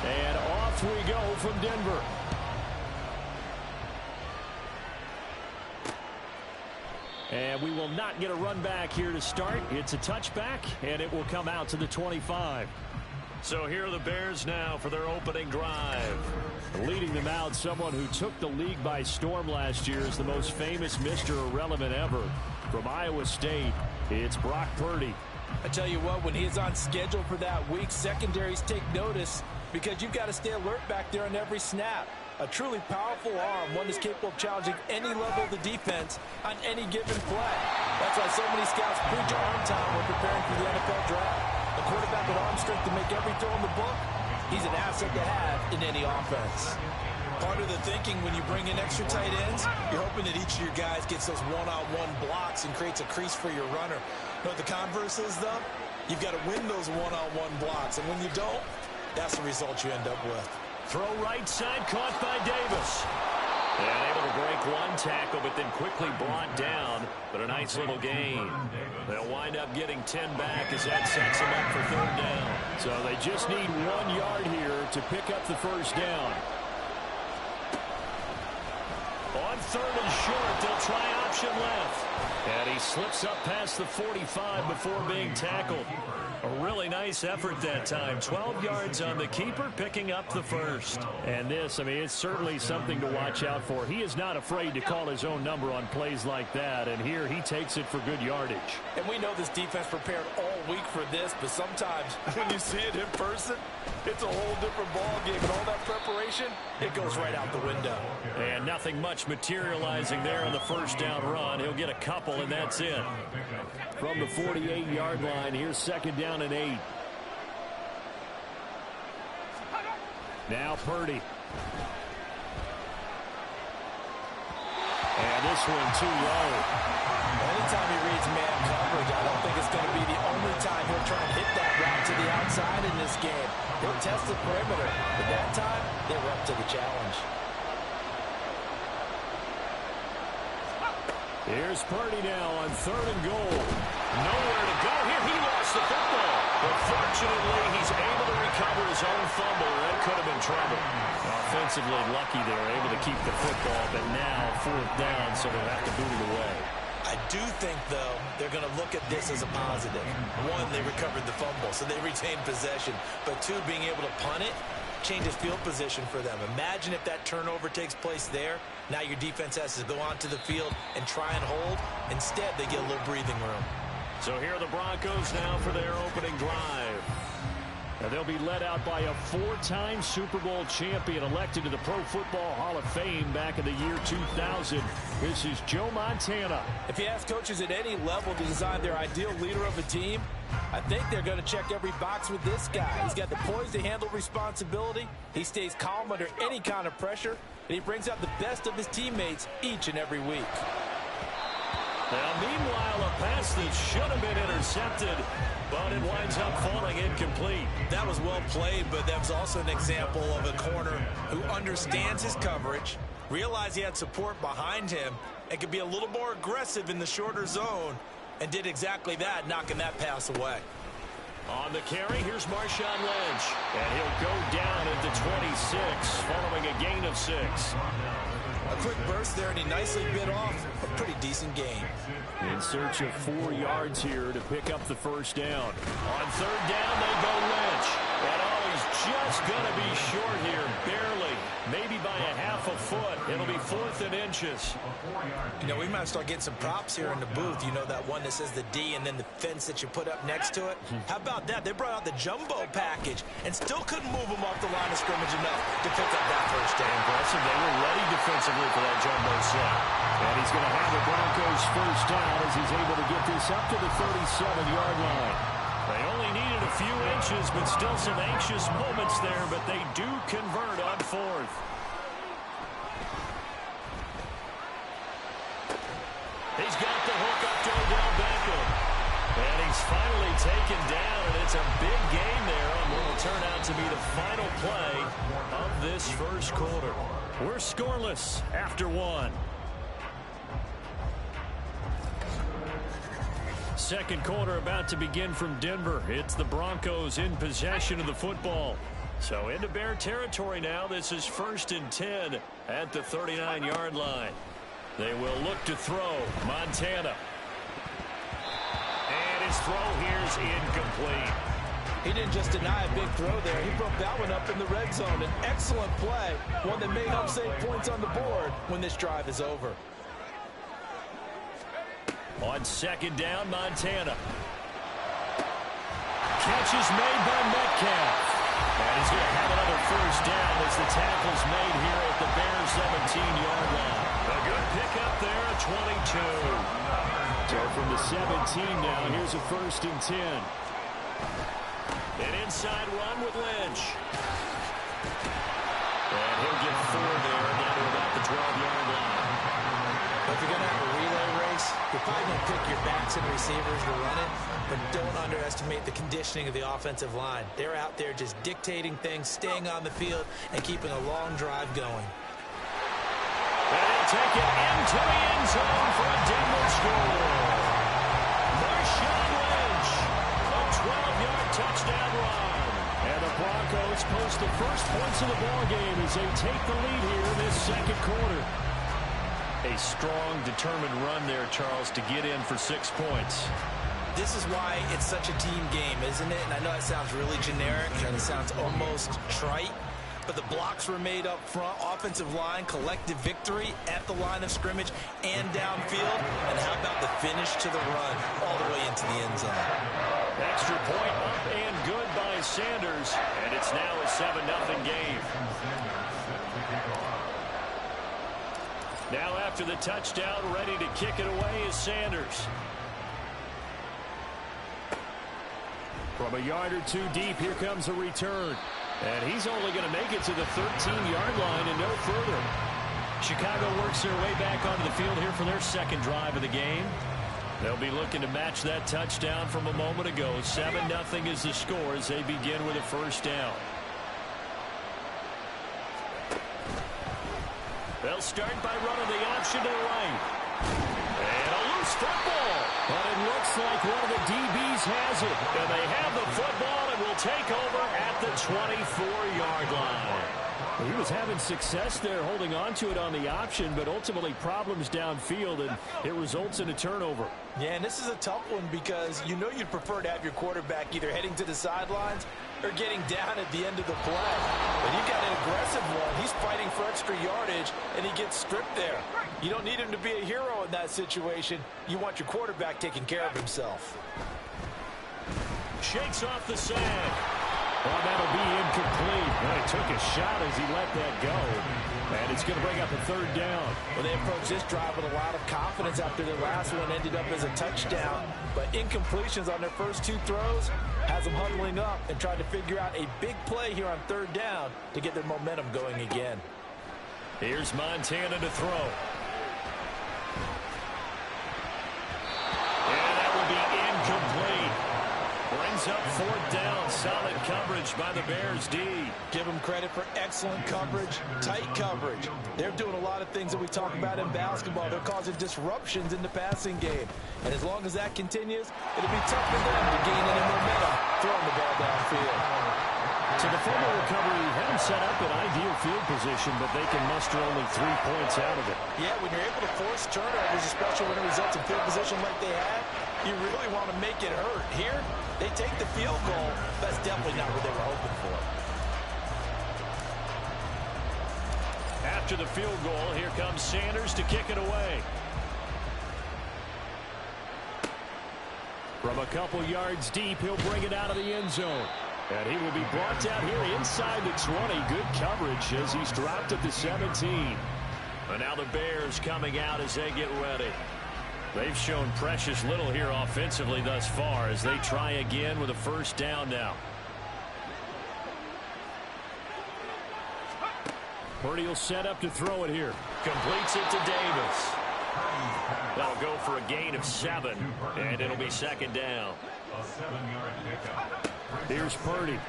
And off we go from Denver. And we will not get a run back here to start. It's a touchback, and it will come out to the 25. So here are the Bears now for their opening drive. Leading them out, someone who took the league by storm last year is the most famous Mr. Irrelevant ever. From Iowa State, it's Brock Purdy. I tell you what, when he's on schedule for that week, secondaries take notice because you've got to stay alert back there on every snap. A truly powerful arm, one that's capable of challenging any level of the defense on any given play. That's why so many scouts preach arm time when preparing for the NFL draft. A quarterback with arm strength to make every throw in the book, he's an asset to have in any offense. Part of the thinking when you bring in extra tight ends, you're hoping that each of your guys gets those one-on-one blocks and creates a crease for your runner. You know what the converse is, though? You've got to win those one-on-one blocks, and when you don't, that's the result you end up with. Throw right side, caught by Davis. And able to break one tackle, but then quickly brought down. But a nice little gain. They'll wind up getting 10 back as that sets them up for third down. So they just need 1 yard here to pick up the first down. On third and short, they'll try option left. And he slips up past the 45 before being tackled. A really nice effort that time. 12 yards on the keeper, picking up the first. And this, I mean, it's certainly something to watch out for. He is not afraid to call his own number on plays like that. And here he takes it for good yardage. And we know this defense prepared all week for this, but sometimes when you see it in person, it's a whole different ballgame. And all that preparation, it goes right out the window. And nothing much materializing there on the first down run. He'll get a couple, and that's it. From the 48-yard line, here's second down and 8. Now Purdy. And this one too low. Anytime he reads man coverage, I don't think it's going to be the only time he'll try and hit that route to the outside in this game. He'll test the perimeter, but that time, they were up to the challenge. Here's Purdy now on third and goal. Nowhere to go here. He lost the football. But fortunately, he's able to recover his own fumble. That could have been trouble. Offensively lucky they were able to keep the football, but now fourth down, so they'll have to boot it away. I do think, though, they're going to look at this as a positive. One, they recovered the fumble, so they retained possession. But two, being able to punt it changes field position for them. Imagine if that turnover takes place there. Now your defense has to go onto the field and try and hold. Instead, they get a little breathing room. So here are the Broncos now for their opening drive. And they'll be led out by a 4-time Super Bowl champion elected to the Pro Football Hall of Fame back in the year 2000. This is Joe Montana. If you ask coaches at any level to design their ideal leader of a team, I think they're going to check every box with this guy. He's got the poise to handle responsibility. He stays calm under any kind of pressure, and he brings out the best of his teammates each and every week. Now, meanwhile, a pass that should have been intercepted, but it winds up falling incomplete. That was well played, but that was also an example of a corner who understands his coverage, realized he had support behind him, and could be a little more aggressive in the shorter zone, and did exactly that, knocking that pass away. On the carry, here's Marshawn Lynch, and he'll go down at the 26, following a gain of 6. A quick burst there, and he nicely bit off a pretty decent gain. In search of 4 yards here to pick up the first down. On third down, they go Lynch. And he's just going to be short here, barely. Maybe by a half a foot. It'll be 4th and inches. You know, we might start getting some props here in the booth. You know, that one that says the D and then the fence that you put up next to it? How about that? They brought out the jumbo package and still couldn't move them off the line of scrimmage enough to pick up that first down. Impressive. They were ready defensively for that jumbo set. And he's going to have the Broncos first down as he's able to get this up to the 37-yard line. They only needed a few inches, but still some anxious moments there, but they do convert on 4th. He's got the hook up to Odell Beckham. And he's finally taken down, and it's a big gain there on what will turn out to be the final play of this first quarter. We're scoreless after one. Second quarter about to begin from Denver. It's the Broncos in possession of the football. So into Bear territory now. This is 1st and 10 at the 39-yard line. They will look to throw. Montana. And his throw here's incomplete. He didn't just deny a big throw there. He broke that one up in the red zone. An excellent play. One that may help save points on the board when this drive is over. On second down, Montana. Catch is made by Metcalf. And he's going to have another first down as the tackle's made here at the Bears' 17-yard line. A good pickup there at 22. So from the 17 now, here's a 1st and 10. An inside run with Lynch. And he'll get 4 there down to about the 12-yard line. If you're going to have a relay race, you're probably going to pick your backs and receivers to run it, but don't underestimate the conditioning of the offensive line. They're out there just dictating things, staying on the field, and keeping a long drive going. And he'll take it into the end zone for a Denver score. Marshawn Lynch, a 12-yard touchdown run. And the Broncos post the first points of the ballgame as they take the lead here in this second quarter. A strong, determined run there, Charles, to get in for 6 points. This is why it's such a team game, isn't it? And I know that sounds really generic and it sounds almost trite, but the blocks were made up front, offensive line, collective victory at the line of scrimmage and downfield. And how about the finish to the run all the way into the end zone? Extra point up and good by Sanders, and it's now a 7-0 game. Now after the touchdown, ready to kick it away is Sanders. From a yard or 2 deep, here comes a return. And he's only going to make it to the 13-yard line and no further. Chicago works their way back onto the field here for their second drive of the game. They'll be looking to match that touchdown from a moment ago. 7-0 is the score as they begin with a first down. They'll start by running the option to the right. And a loose football. But it looks like one of the DBs has it. And they have the football and will take over at the 24-yard line. He was having success there holding on to it on the option, but ultimately problems downfield, and it results in a turnover. Yeah, and this is a tough one because you know you'd prefer to have your quarterback either heading to the sidelines or getting down at the end of the play. But you got an aggressive one. He's fighting for extra yardage, and he gets stripped there. You don't need him to be a hero in that situation. You want your quarterback taking care of himself. Shakes off the sag. Well, that'll be incomplete. Well, he took a shot as he let that go. And it's going to bring up a third down. Well, they approached this drive with a lot of confidence after their last one ended up as a touchdown. But incompletions on their first 2 throws has them huddling up and trying to figure out a big play here on third down to get their momentum going again. Here's Montana to throw. And that will be incomplete. Brings up 4th down. Solid coverage by the Bears D. Give them credit for excellent coverage, tight coverage. They're doing a lot of things that we talk about in basketball. They're causing disruptions in the passing game. And as long as that continues, it'll be tough for them to gain any momentum throwing the ball downfield. So the fumble recovery had them set up in ideal field position, but they can muster only 3 points out of it. Yeah, when you're able to force turnovers, especially when it results in field position like they had, you really want to make it hurt. Here, they take the field goal. That's definitely not what they were hoping for. After the field goal, here comes Sanders to kick it away. From a couple yards deep, he'll bring it out of the end zone. And he will be brought down here inside the 20. Good coverage as he's dropped at the 17. And now the Bears coming out as they get ready. They've shown precious little here offensively thus far as they try again with a first down now. Purdy will set up to throw it here. Completes it to Davis. They'll go for a gain of 7, and it'll be second down. Here's Purdy.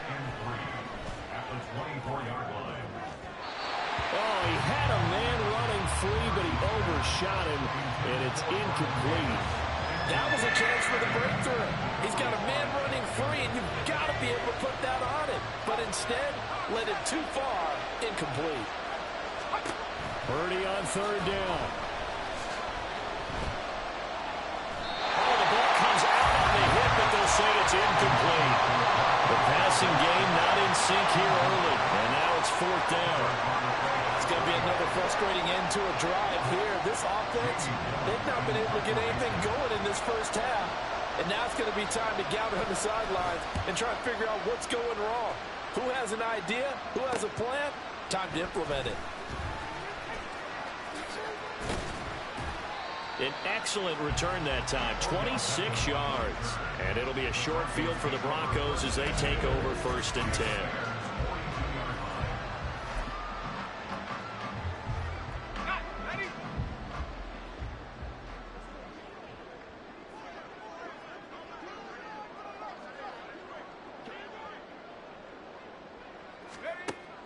Oh, he had a man running free, but he overshot him, and it's incomplete. That was a chance for the breakthrough. He's got a man running free, and you've got to be able to put that on him. But instead, led it too far, incomplete. Purdy on third down. Oh, the ball comes out on the hit, but they'll say it's incomplete. The passing game not in sync here early, and now it's fourth down. It's going to be another frustrating end to a drive here. This offense, they've not been able to get anything going in this first half. And now it's going to be time to gather on the sidelines and try and figure out what's going wrong. Who has an idea? Who has a plan? Time to implement it. An excellent return that time, 26 yards. And it'll be a short field for the Broncos as they take over first and 10.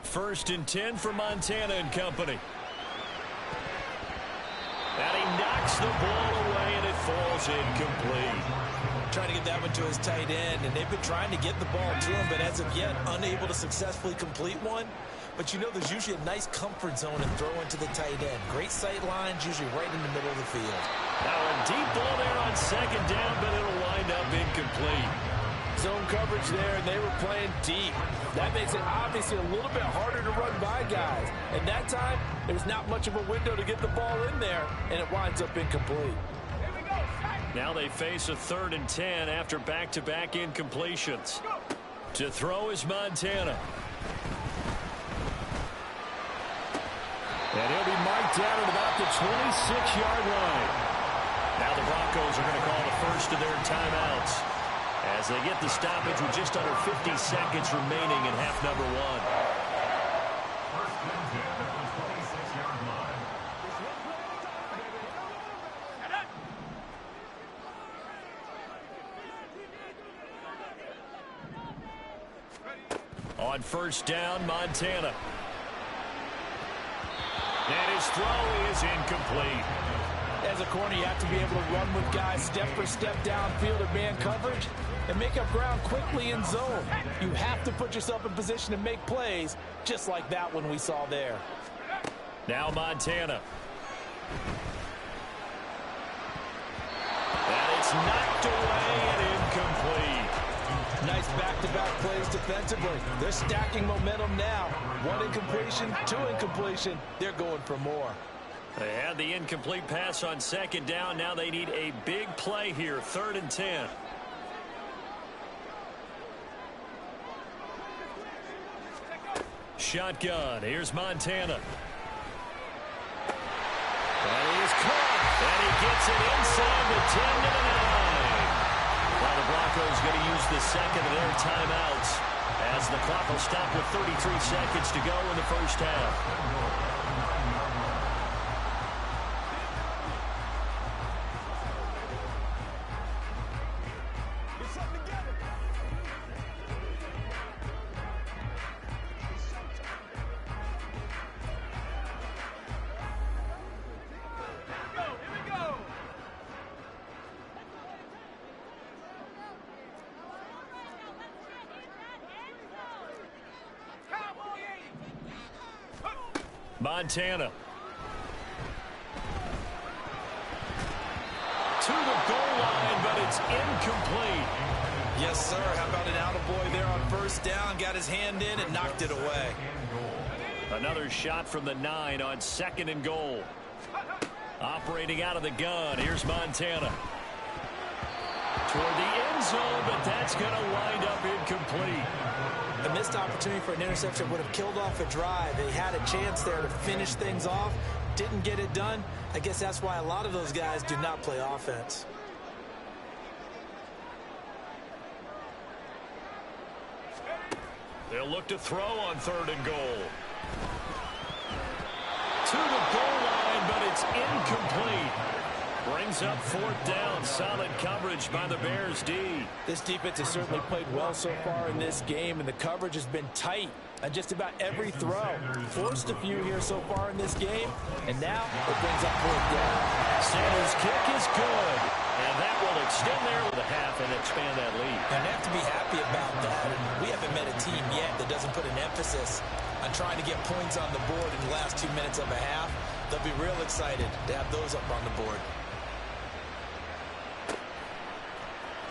First and 10 for Montana and company. And he knocks the ball away, and it falls incomplete. Trying to get that one to his tight end, and they've been trying to get the ball to him, but as of yet, unable to successfully complete one. But you know there's usually a nice comfort zone in throwing to the tight end. Great sight lines, usually right in the middle of the field. Now a deep ball there on second down, but it'll wind up incomplete. Zone coverage there, and they were playing deep. That makes it obviously a little bit harder to run by guys. And that time, there's not much of a window to get the ball in there, and it winds up incomplete. Now they face a 3rd and 10 after back-to-back incompletions. To throw is Montana. And he'll be marked down at about the 26-yard line. Now the Broncos are going to call the first of their timeouts as they get the stoppage with just under 50 seconds remaining in half number 1. On first down, Montana. And his throw is incomplete. As a corner, you have to be able to run with guys step for step downfield in man coverage and make up ground quickly in zone. You have to put yourself in position to make plays, just like that one we saw there. Now Montana. And it's knocked away and incomplete. Nice back-to-back plays defensively. They're stacking momentum now. 1 incompletion, 2 incompletion. They're going for more. They had the incomplete pass on second down. Now they need a big play here, 3rd and 10. Shotgun. Here's Montana. And he's caught. And he gets it inside the 10 to the 9. Well, the Broncos going to use the second of their timeouts as the clock will stop with 33 seconds to go in the first half. Montana. To the goal line, but it's incomplete. Yes, sir. How about an attaboy there on first down? Got his hand in and knocked it away. Another shot from the 9 on 2nd and goal. Operating out of the gun. Here's Montana. Toward the end zone, but that's going to wind up incomplete. A missed opportunity for an interception would have killed off a drive. They had a chance there to finish things off. Didn't get it done. I guess that's why a lot of those guys do not play offense. They'll look to throw on 3rd and goal. To the goal line, but it's incomplete. Brings up 4th down. Solid coverage by the Bears D. This defense has certainly played well so far in this game, and the coverage has been tight on just about every throw. Forced a few here so far in this game, and now it brings up 4th down. Sanders' kick is good, and that will extend there with a half and expand that lead. And they have to be happy about that. We haven't met a team yet that doesn't put an emphasis on trying to get points on the board in the last 2 minutes of a half. They'll be real excited to have those up on the board.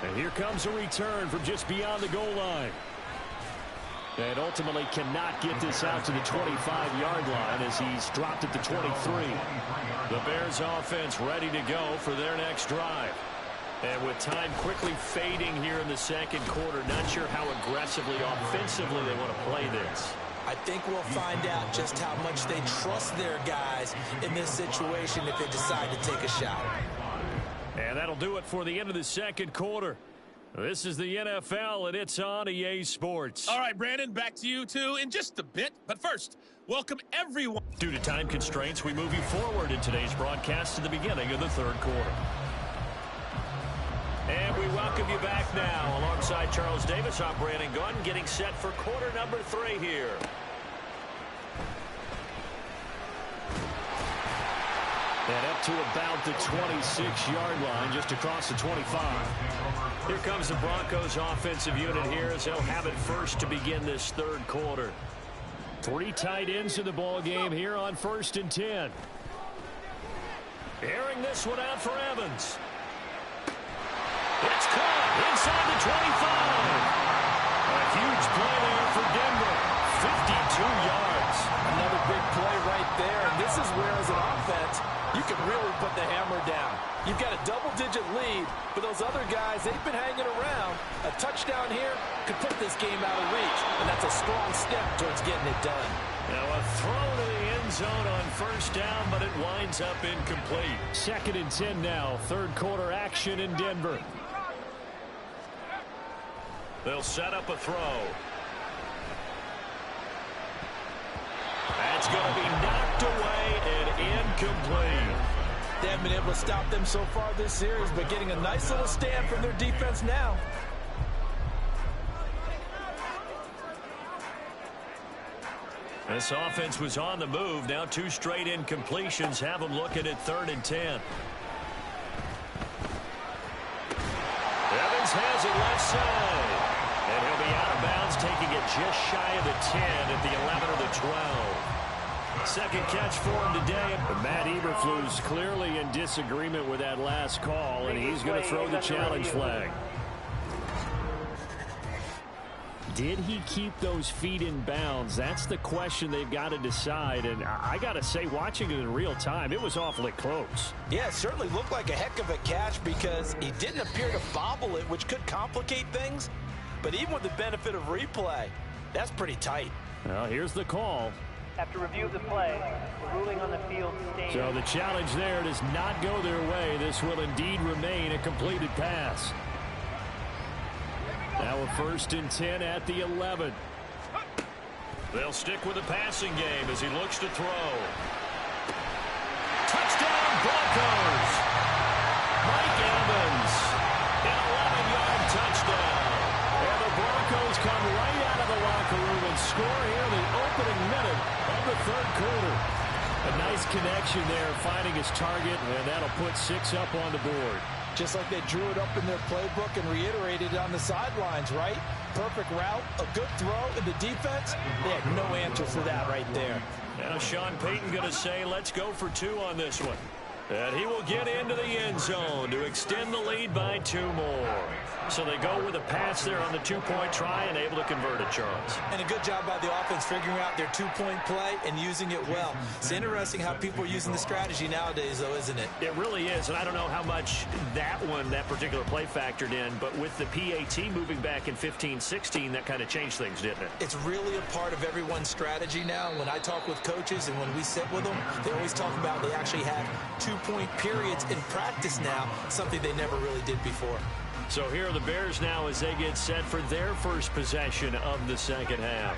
And here comes a return from just beyond the goal line. And ultimately cannot get this out to the 25-yard line as he's dropped at the 23. The Bears offense ready to go for their next drive. And with time quickly fading here in the second quarter, not sure how aggressively, offensively they want to play this. I think we'll find out just how much they trust their guys in this situation if they decide to take a shot. And that'll do it for the end of the second quarter. This is the NFL, and it's on EA Sports. All right, Brandon, back to you, too, in just a bit. But first, welcome everyone. Due to time constraints, we move you forward in today's broadcast to the beginning of the third quarter. And we welcome you back now. Alongside Charles Davis, I'm Brandon Gunn, getting set for quarter number 3 here. And up to about the 26-yard line, just across the 25. Here comes the Broncos offensive unit here as they'll have it first to begin this third quarter. 3 tight ends in the ball game here on 1st and 10. Airing this one out for Evans. It's caught inside the 25. A huge play there for Denver. 52 yards. Another big play right there, and this is where, as an offense, you can really put the hammer down. You've got a double-digit lead, but those other guys, they've been hanging around. A touchdown here could put this game out of reach, and that's a strong step towards getting it done. Now a throw to the end zone on 1st down, but it winds up incomplete. 2nd and 10 now. Third quarter action in Denver. They'll set up a throw. That's going to be knocked away and incomplete. They haven't been able to stop them so far this series, but getting a nice little stand from their defense now. This offense was on the move. Now 2 straight incompletions have them looking at 3rd and 10. Evans has it left side. And he'll be out of bounds, taking it just shy of the 10 at the 11 or the 12. Second catch for him today. Matt Eberflus clearly in disagreement with that last call, and he's going to throw the challenge flag. Did he keep those feet in bounds? That's the question they've got to decide. And I got to say, watching it in real time, it was awfully close. Yeah, it certainly looked like a heck of a catch because he didn't appear to bobble it, which could complicate things. But even with the benefit of replay, that's pretty tight. Well, here's the call. After review of the play, the ruling on the field stands. So the challenge there does not go their way. This will indeed remain a completed pass. Now a 1st and 10 at the 11. They'll stick with the passing game as he looks to throw. Touchdown Broncos! Mike Evans, an 11-yard touchdown. And the Broncos come right out of the locker room and score here in the opening minute of the third quarter. A nice connection there, finding his target, and that'll put 6 up on the board. Just like they drew it up in their playbook and reiterated it on the sidelines, right? Perfect route, a good throw, and the defense, they had no answer for that right there. Now Sean Payton going to say, let's go for 2 on this one. And he will get into the end zone to extend the lead by 2 more. So they go with a pass there on the 2-point try and able to convert it, Charles. And a good job by the offense figuring out their 2-point play and using it well. It's interesting how people are using the strategy nowadays, though, isn't it? It really is, and I don't know how much that particular play factored in, but with the PAT moving back in 15-16, that kind of changed things, didn't it? It's really a part of everyone's strategy now. When I talk with coaches and when we sit with them, they always talk about they actually have 2-point periods in practice now, something they never really did before. So here are the Bears now as they get set for their first possession of the second half.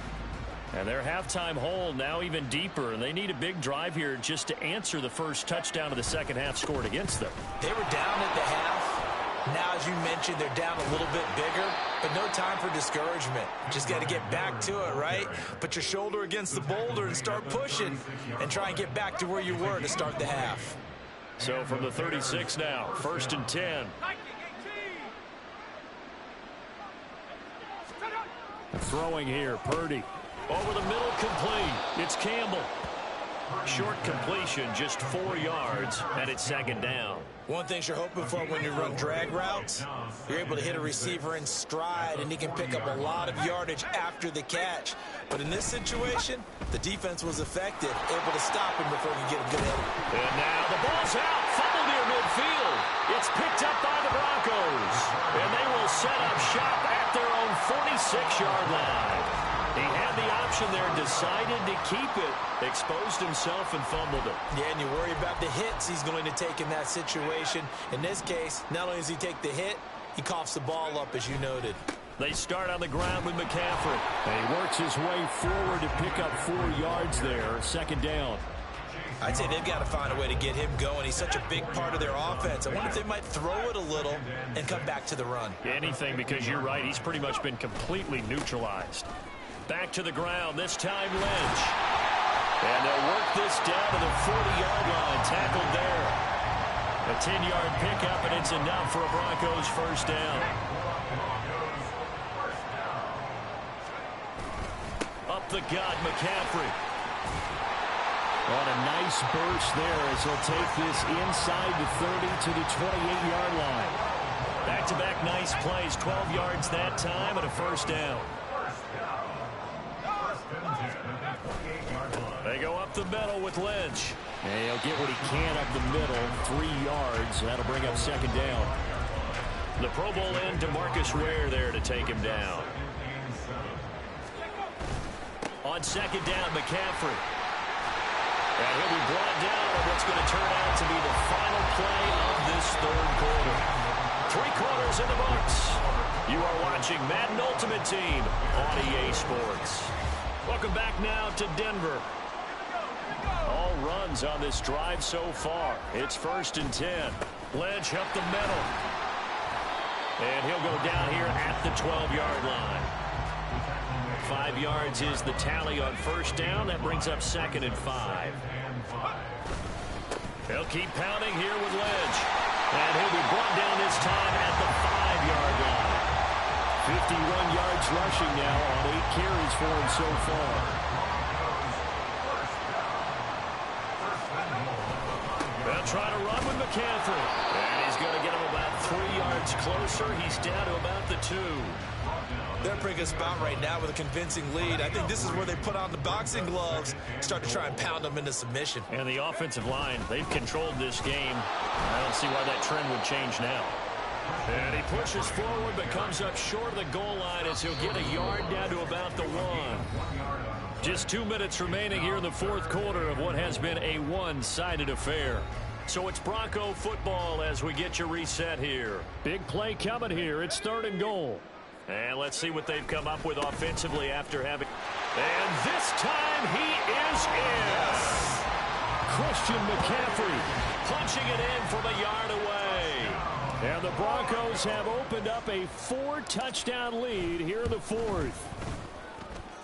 And their halftime hole now even deeper, and they need a big drive here just to answer the first touchdown of the second half scored against them. They were down at the half. Now, as you mentioned, they're down a little bit bigger, but no time for discouragement. Just got to get back to it, right? Put your shoulder against the boulder and start pushing and try and get back to where you were to start the half. So from the 36 now, 1st and 10. Throwing here, Purdy. Over the middle, complete. It's Campbell. Short completion, just 4 yards, and it's 2nd down. One thing you're hoping for when you run drag routes, you're able to hit a receiver in stride, and he can pick up a lot of yardage after the catch. But in this situation, the defense was effective, able to stop him before he could get a good hit. And now the ball's out, fumbled near midfield. It's picked up by the Broncos, and they will set up shop at their own 46-yard line. He had the option there, decided to keep it, exposed himself and fumbled it. Yeah, and you worry about the hits he's going to take in that situation. In this case, not only does he take the hit, he coughs the ball up, as you noted. They start on the ground with McCaffrey. And he works his way forward to pick up 4 yards there, 2nd down. I'd say they've got to find a way to get him going. He's such a big part of their offense. I wonder if they might throw it a little and come back to the run. Anything, because you're right, he's pretty much been completely neutralized. Back to the ground, this time Lynch. And they'll work this down to the 40-yard line, tackled there. A 10-yard pickup, and it's enough for a Broncos 1st down. Up the gut, McCaffrey. On a nice burst there as he'll take this inside the 30 to the 28-yard line. Back-to-back nice plays, 12 yards that time, and a 1st down. They go up the middle with Lynch. And he'll get what he can up the middle, 3 yards. That'll bring up 2nd down. The Pro Bowl end, DeMarcus Ware there to take him down. On 2nd down, McCaffrey. And he'll be brought down on what's going to turn out to be the final play of this 3rd quarter. 3 quarters in the books. You are watching Madden Ultimate Team on EA Sports. Welcome back now to Denver. All runs on this drive so far. It's 1st and 10. Lynch up the middle. And he'll go down here at the 12-yard line. 5 yards is the tally on 1st down. That brings up 2nd and 5. He'll keep pounding here with Lynch. And he'll be brought down this time at the 5-yard line. 51 yards rushing now on 8 carries for him so far. They'll try to run with McCaffrey. And he's going to get him about 3 yards closer. He's down to about the 2. They're in a pretty good spot right now with a convincing lead. I think this is where they put on the boxing gloves, start to try and pound them into submission. And the offensive line, they've controlled this game. I don't see why that trend would change now. And he pushes forward but comes up short of the goal line as he'll get a yard down to about the 1. Just 2 minutes remaining here in the 4th quarter of what has been a one-sided affair. So it's Bronco football as we get you reset here. Big play coming here. It's 3rd and goal. And let's see what they've come up with offensively after having... And this time he is in. Christian McCaffrey punching it in from a yard away. And the Broncos have opened up a 4-touchdown lead here in the 4th.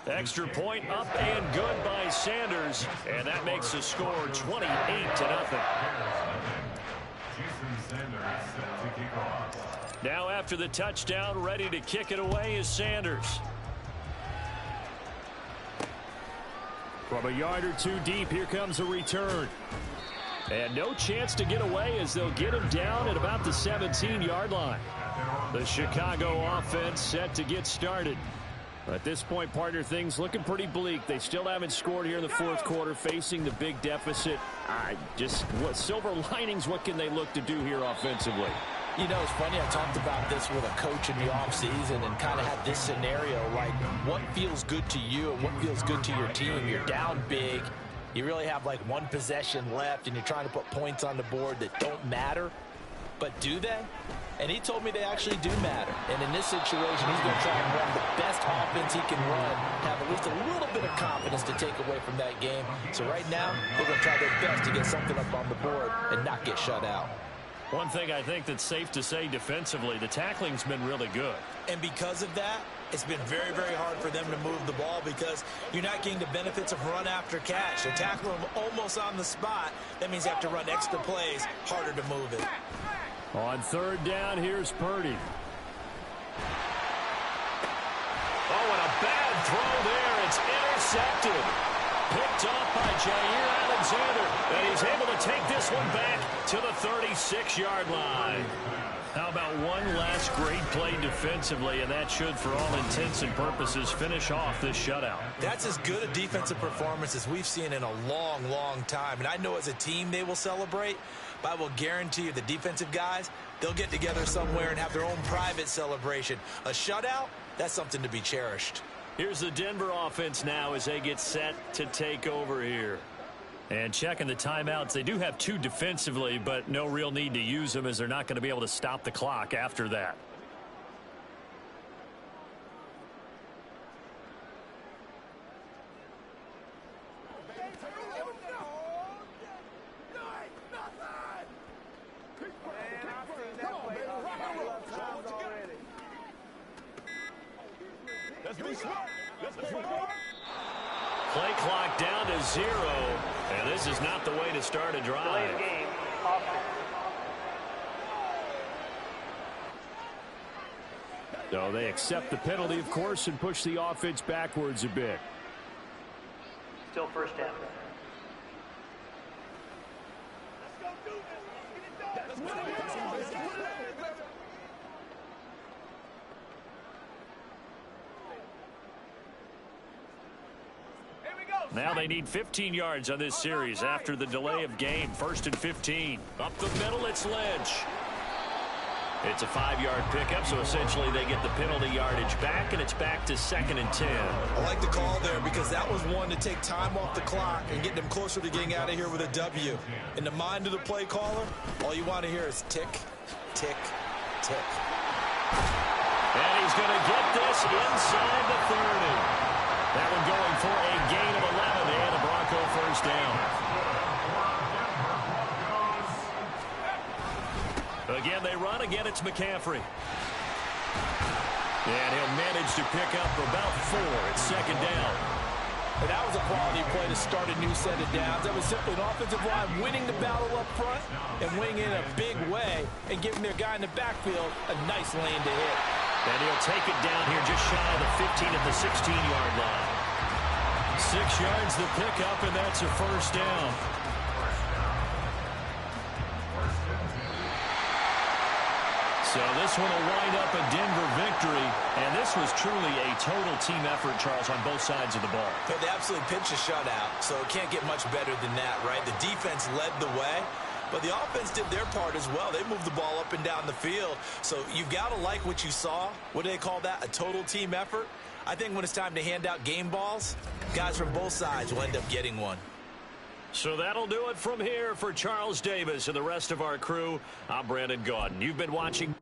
Extra point up and good by Sanders. And that makes the score 28-0. Now after the touchdown, ready to kick it away is Sanders. From a yard or 2 deep, here comes a return. And no chance to get away as they'll get him down at about the 17-yard line. The Chicago offense set to get started. At this point, partner, things looking pretty bleak. They still haven't scored here in the 4th quarter, facing the big deficit. What silver linings, what can they look to do here offensively? You know, it's funny, I talked about this with a coach in the offseason and kind of had this scenario, like what feels good to you and what feels good to your team. You're down big. You really have like 1 possession left, and you're trying to put points on the board that don't matter. But do they? And he told me they actually do matter. And in this situation, he's going to try and run the best offense he can run, have at least a little bit of confidence to take away from that game. So right now, they're going to try their best to get something up on the board and not get shut out. One thing I think that's safe to say defensively, the tackling's been really good. And because of that, it's been very, very hard for them to move the ball because you're not getting the benefits of run after catch. They're tackling them almost on the spot. That means you have to run extra plays, harder to move it. On third down, here's Purdy. Oh, and a bad throw there. It's intercepted. Picked off by Jair Alexander. And he's able to take this one back to the 36-yard line. How about one last great play defensively, and that should, for all intents and purposes, finish off this shutout. That's as good a defensive performance as we've seen in a long, long time. And I know as a team they will celebrate, but I will guarantee you the defensive guys, they'll get together somewhere and have their own private celebration. A shutout, that's something to be cherished. Here's the Denver offense now as they get set to take over here. And checking the timeouts, they do have 2 defensively, but no real need to use them as they're not going to be able to stop the clock after that. Play clock down to 0, and this is not the way to start a drive. Delay the game, offense. So they accept the penalty, of course, and push the offense backwards a bit. Still first down. Now they need 15 yards on this series after the delay of game. 1st and 15. Up the middle, it's Lynch. It's a 5-yard pickup, so essentially they get the penalty yardage back, and it's back to 2nd and 10. I like the call there because that was one to take time off the clock and get them closer to getting out of here with a W. In the mind of the play caller, all you want to hear is tick, tick, tick. And he's going to get this inside the 30. That one going for a gain of 11 and a Bronco first down. Again, they run. Again, it's McCaffrey. And he'll manage to pick up about 4 at 2nd down. And that was a quality play to start a new set of downs. That was simply an offensive line winning the battle up front and winning in a big way and giving their guy in the backfield a nice lane to hit. And he'll take it down here just shy of the 15 at the 16-yard line. 6 yards the pickup, and that's a first down. So this one will wind up a Denver victory, and this was truly a total team effort, Charles, on both sides of the ball. But they absolutely pitched a shutout, so it can't get much better than that, right? The defense led the way, but the offense did their part as well. They moved the ball up and down the field, so you've got to like what you saw. What do they call that? A total team effort? I think when it's time to hand out game balls, guys from both sides will end up getting one. So that'll do it from here for Charles Davis and the rest of our crew. I'm Brandon Gaudin. You've been watching.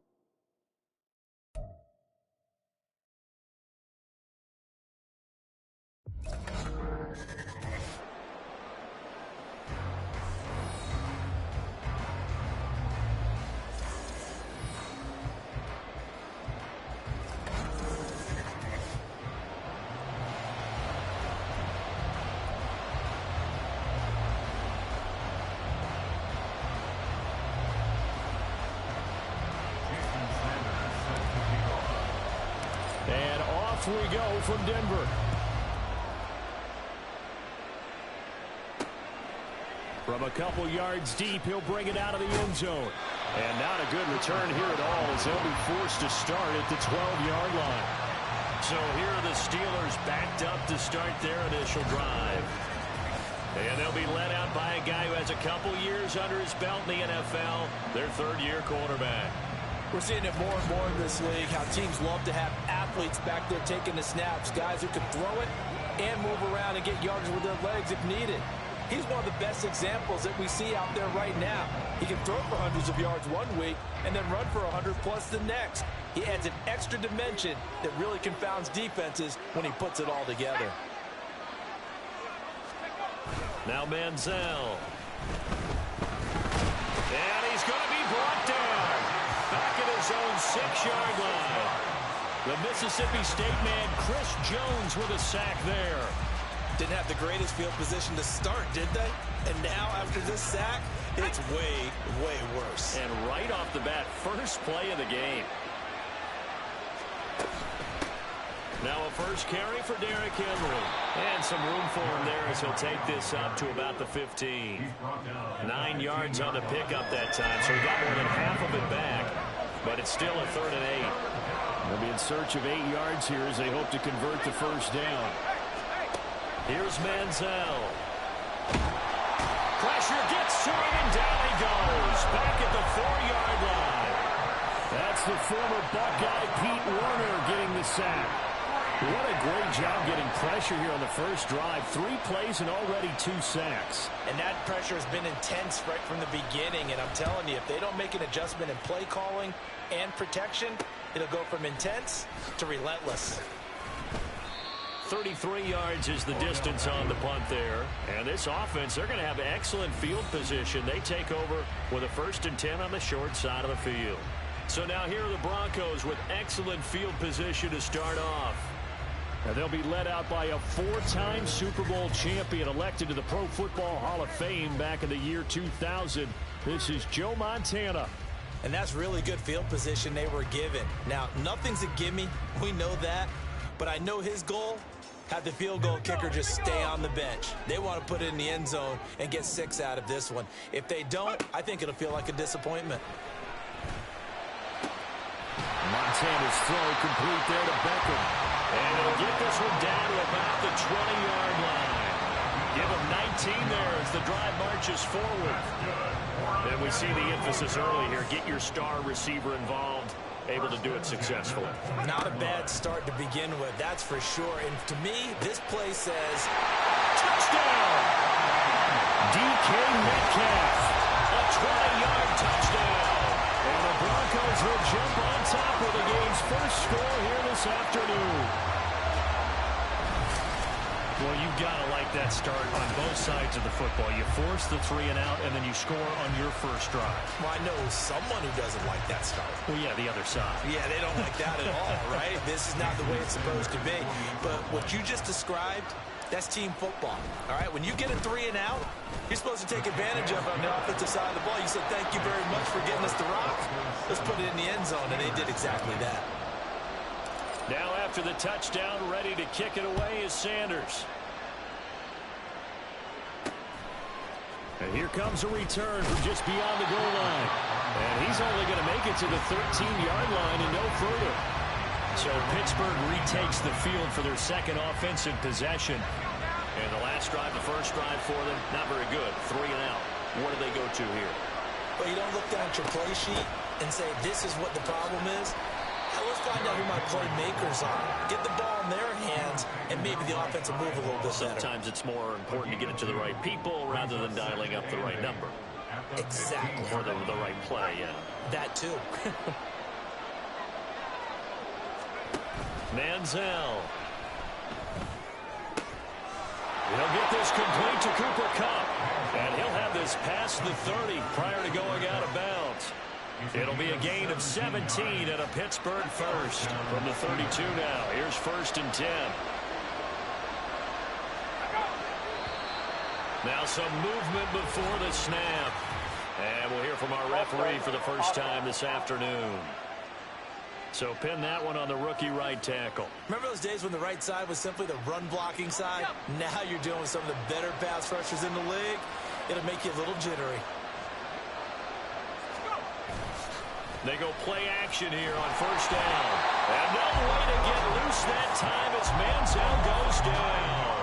We go from Denver. From a couple yards deep, he'll bring it out of the end zone. And not a good return here at all as they'll be forced to start at the 12-yard line. So here are the Steelers backed up to start their initial drive. And they'll be led out by a guy who has a couple years under his belt in the NFL, their third-year quarterback. We're seeing it more and more in this league, how teams love to have athletes back there taking the snaps, guys who can throw it and move around and get yards with their legs if needed. He's one of the best examples that we see out there right now. He can throw for hundreds of yards one week and then run for 100+ the next. He adds an extra dimension that really confounds defenses when he puts it all together. Now Manziel. And he's going to be brought down. Back at his own 6-yard line. The Mississippi State man, Chris Jones, with a sack there. Didn't have the greatest field position to start, did they? And now, after this sack, it's way, way worse. And right off the bat, first play of the game. Now a first carry for Derrick Henry. And some room for him there as he'll take this up to about the 15. 9 yards on the pickup that time, so he got more than half of it back. But it's still a 3rd and 8. They'll be in search of 8 yards here as they hope to convert the first down. Here's Manziel. Pressure gets to him, and down he goes. Back at the 4-yard line. That's the former Buckeye Pete Werner getting the sack. What a great job getting pressure here on the first drive. 3 plays and already 2 sacks. And that pressure has been intense right from the beginning. And I'm telling you, if they don't make an adjustment in play calling and protection, it'll go from intense to relentless. 33 yards is the distance on the punt there. And this offense, they're going to have excellent field position. They take over with a 1st and 10 on the short side of the field. So now here are the Broncos with excellent field position to start off. And they'll be led out by a 4-time Super Bowl champion elected to the Pro Football Hall of Fame back in the year 2000. This is Joe Montana. And that's really good field position they were given. Now, nothing's a gimme. We know that. But I know his goal, have the field goal kicker just stay on the bench. They want to put it in the end zone and get 6 out of this one. If they don't, I think it'll feel like a disappointment. Montana's throw complete there to Beckham. And he'll get this one down to about the 20-yard line. Give him 19 there as the drive marches forward. And we see the emphasis early here. Get your star receiver involved. Able to do it successfully. Not a bad start to begin with, that's for sure. And to me, this play says, touchdown! DK Metcalf. A 20-yard touchdown. And the Broncos will jump on top of the game's first score here this afternoon. Well, you've got to like that start on both sides of the football. You force the 3 and out, and then you score on your first drive. Well, I know someone who doesn't like that start. Well, yeah, the other side. Yeah, they don't like that at all, right? This is not the way it's supposed to be. But what you just described, that's team football, all right? When you get a 3 and out, you're supposed to take advantage of it on the offensive side of the ball. You said, thank you very much for getting us the rock. Let's put it in the end zone, and they did exactly that. Now after the touchdown, ready to kick it away is Sanders. And here comes a return from just beyond the goal line. And he's only going to make it to the 13-yard line and no further. So Pittsburgh retakes the field for their second offensive possession. And the last drive, the first drive for them, not very good. 3 and out. What do they go to here? Well, you don't look down at your play sheet and say, this is what the problem is. Now let's find out who my playmakers are. Get the ball in their hands, and maybe the offense will move a little bit better. Sometimes it's more important to get it to the right people rather than dialing up the right number. Exactly. Or the right play, yeah. That too. Manziel. He'll get this complete to Cooper Kupp. And he'll have this past the 30 prior to going out of bounds. It'll be a gain of 17 and a Pittsburgh first from the 32 now. Here's 1st and 10. Now some movement before the snap. And we'll hear from our referee for the first time this afternoon. So pin that one on the rookie right tackle. Remember those days when the right side was simply the run-blocking side? Now you're dealing with some of the better pass rushers in the league. It'll make you a little jittery. They go play action here on 1st down. And no way to get loose that time as Manziel goes down.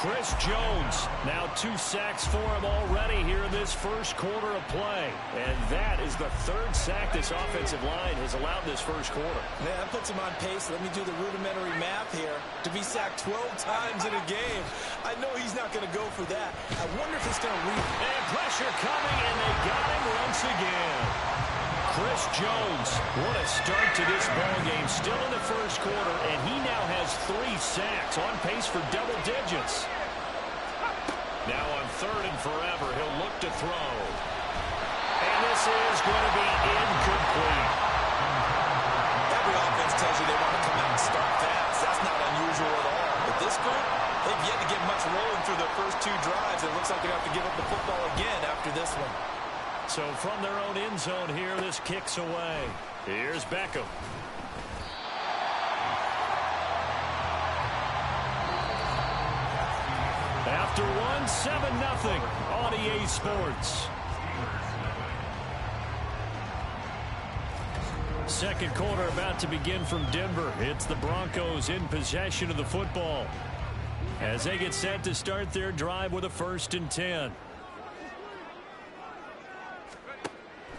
Chris Jones, now 2 sacks for him already here in this first quarter of play. And that is the 3rd sack this offensive line has allowed this first quarter. Man, that puts him on pace. Let me do the rudimentary math here. To be sacked 12 times in a game, I know he's not going to go for that. I wonder if it's going to And pressure coming, and they got him once again. Chris Jones, what a start to this ball game. Still in the first quarter, and he now has 3 sacks, on pace for double digits. Now on 3rd and forever, he'll look to throw. And this is going to be incomplete. Every offense tells you they want to come out and start fast. That's not unusual at all. But this group, they've yet to get much rolling through their first 2 drives. It looks like they're going to have to give up the football again after this one. So from their own end zone here, this kicks away. Here's Beckham. After one, 7-0 on EA Sports. Second quarter about to begin from Denver. It's the Broncos in possession of the football as they get set to start their drive with a 1st and 10.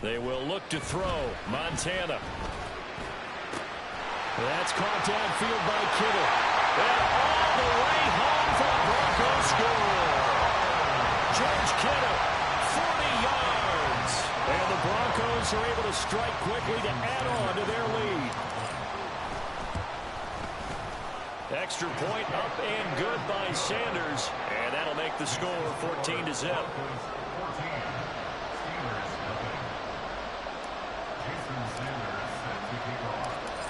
They will look to throw. Montana. That's caught downfield by Kittle. And all the way home for the Broncos score. George Kittle, 40 yards. And the Broncos are able to strike quickly to add on to their lead. Extra point up and good by Sanders. And that'll make the score 14-0.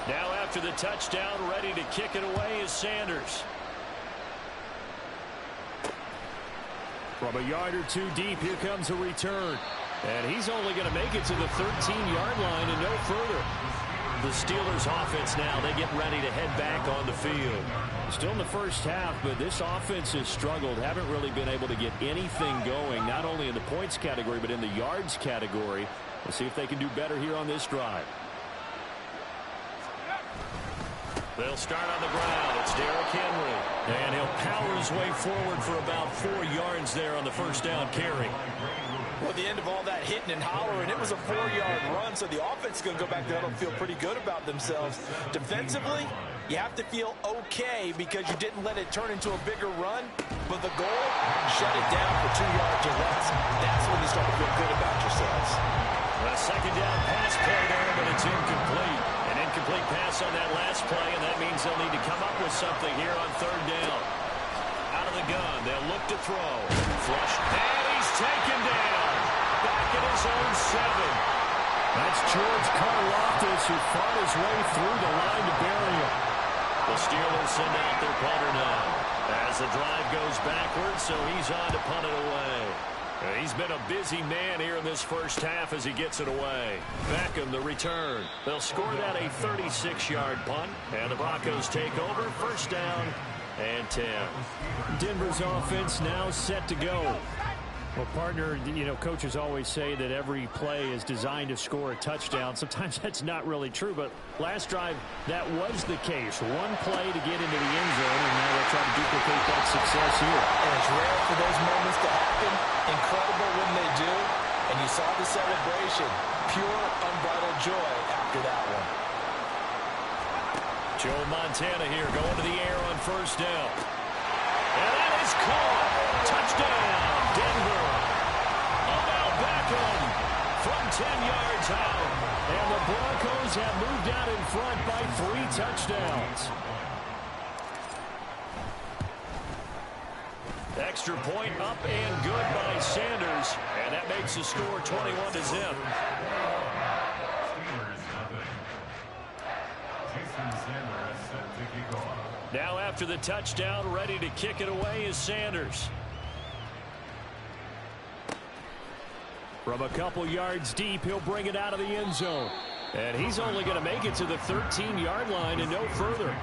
Now after the touchdown, ready to kick it away is Sanders. From a yard or 2 deep, here comes a return. And he's only going to make it to the 13-yard line and no further. The Steelers offense now, they get ready to head back on the field. Still in the first half, but this offense has struggled. Haven't really been able to get anything going, not only in the points category, but in the yards category. We'll see if they can do better here on this drive. They'll start on the ground. It's Derrick Henry. And he'll power his way forward for about 4 yards there on the first down carry. Well, at the end of all that hitting and hollering, it was a 4-yard run, so the offense is going to go back there and feel pretty good about themselves. Defensively, you have to feel okay because you didn't let it turn into a bigger run, but the goal, shut it down for 2 yards or less. That's when you start to feel good about yourselves. A second down pass play there, but it's incomplete. An incomplete pass on that last play, and that means they'll need to come up with something here on 3rd down. Out of the gun, they'll look to throw. Flush, and he's taken down. Back at his own 7. That's George Karlaftis, who fought his way through the line to bury him. The Steelers send out their punter now as the drive goes backwards, so he's on to punt it away. He's been a busy man here in this first half as he gets it away. Beckham, the return. They'll score that a 36-yard punt, and the Broncos take over. First down and 10. Denver's offense now set to go. Well, partner, coaches always say that every play is designed to score a touchdown. Sometimes that's not really true, but last drive, that was the case. One play to get into the end zone, and now they'll try to duplicate that success here. And it's rare for those moments to happen. Incredible when they do. And you saw the celebration. Pure, unbridled joy after that one. Joe Montana here going to the air on first down. And that is caught. Touchdown, Denver. Odell Beckham from 10 yards out. And the Broncos have moved out in front by 3 touchdowns. Extra point up and good by Sanders. And that makes the score 21-0. Now after the touchdown, ready to kick it away is Sanders. From a couple yards deep, he'll bring it out of the end zone. And he's only going to make it to the 13-yard line and no further.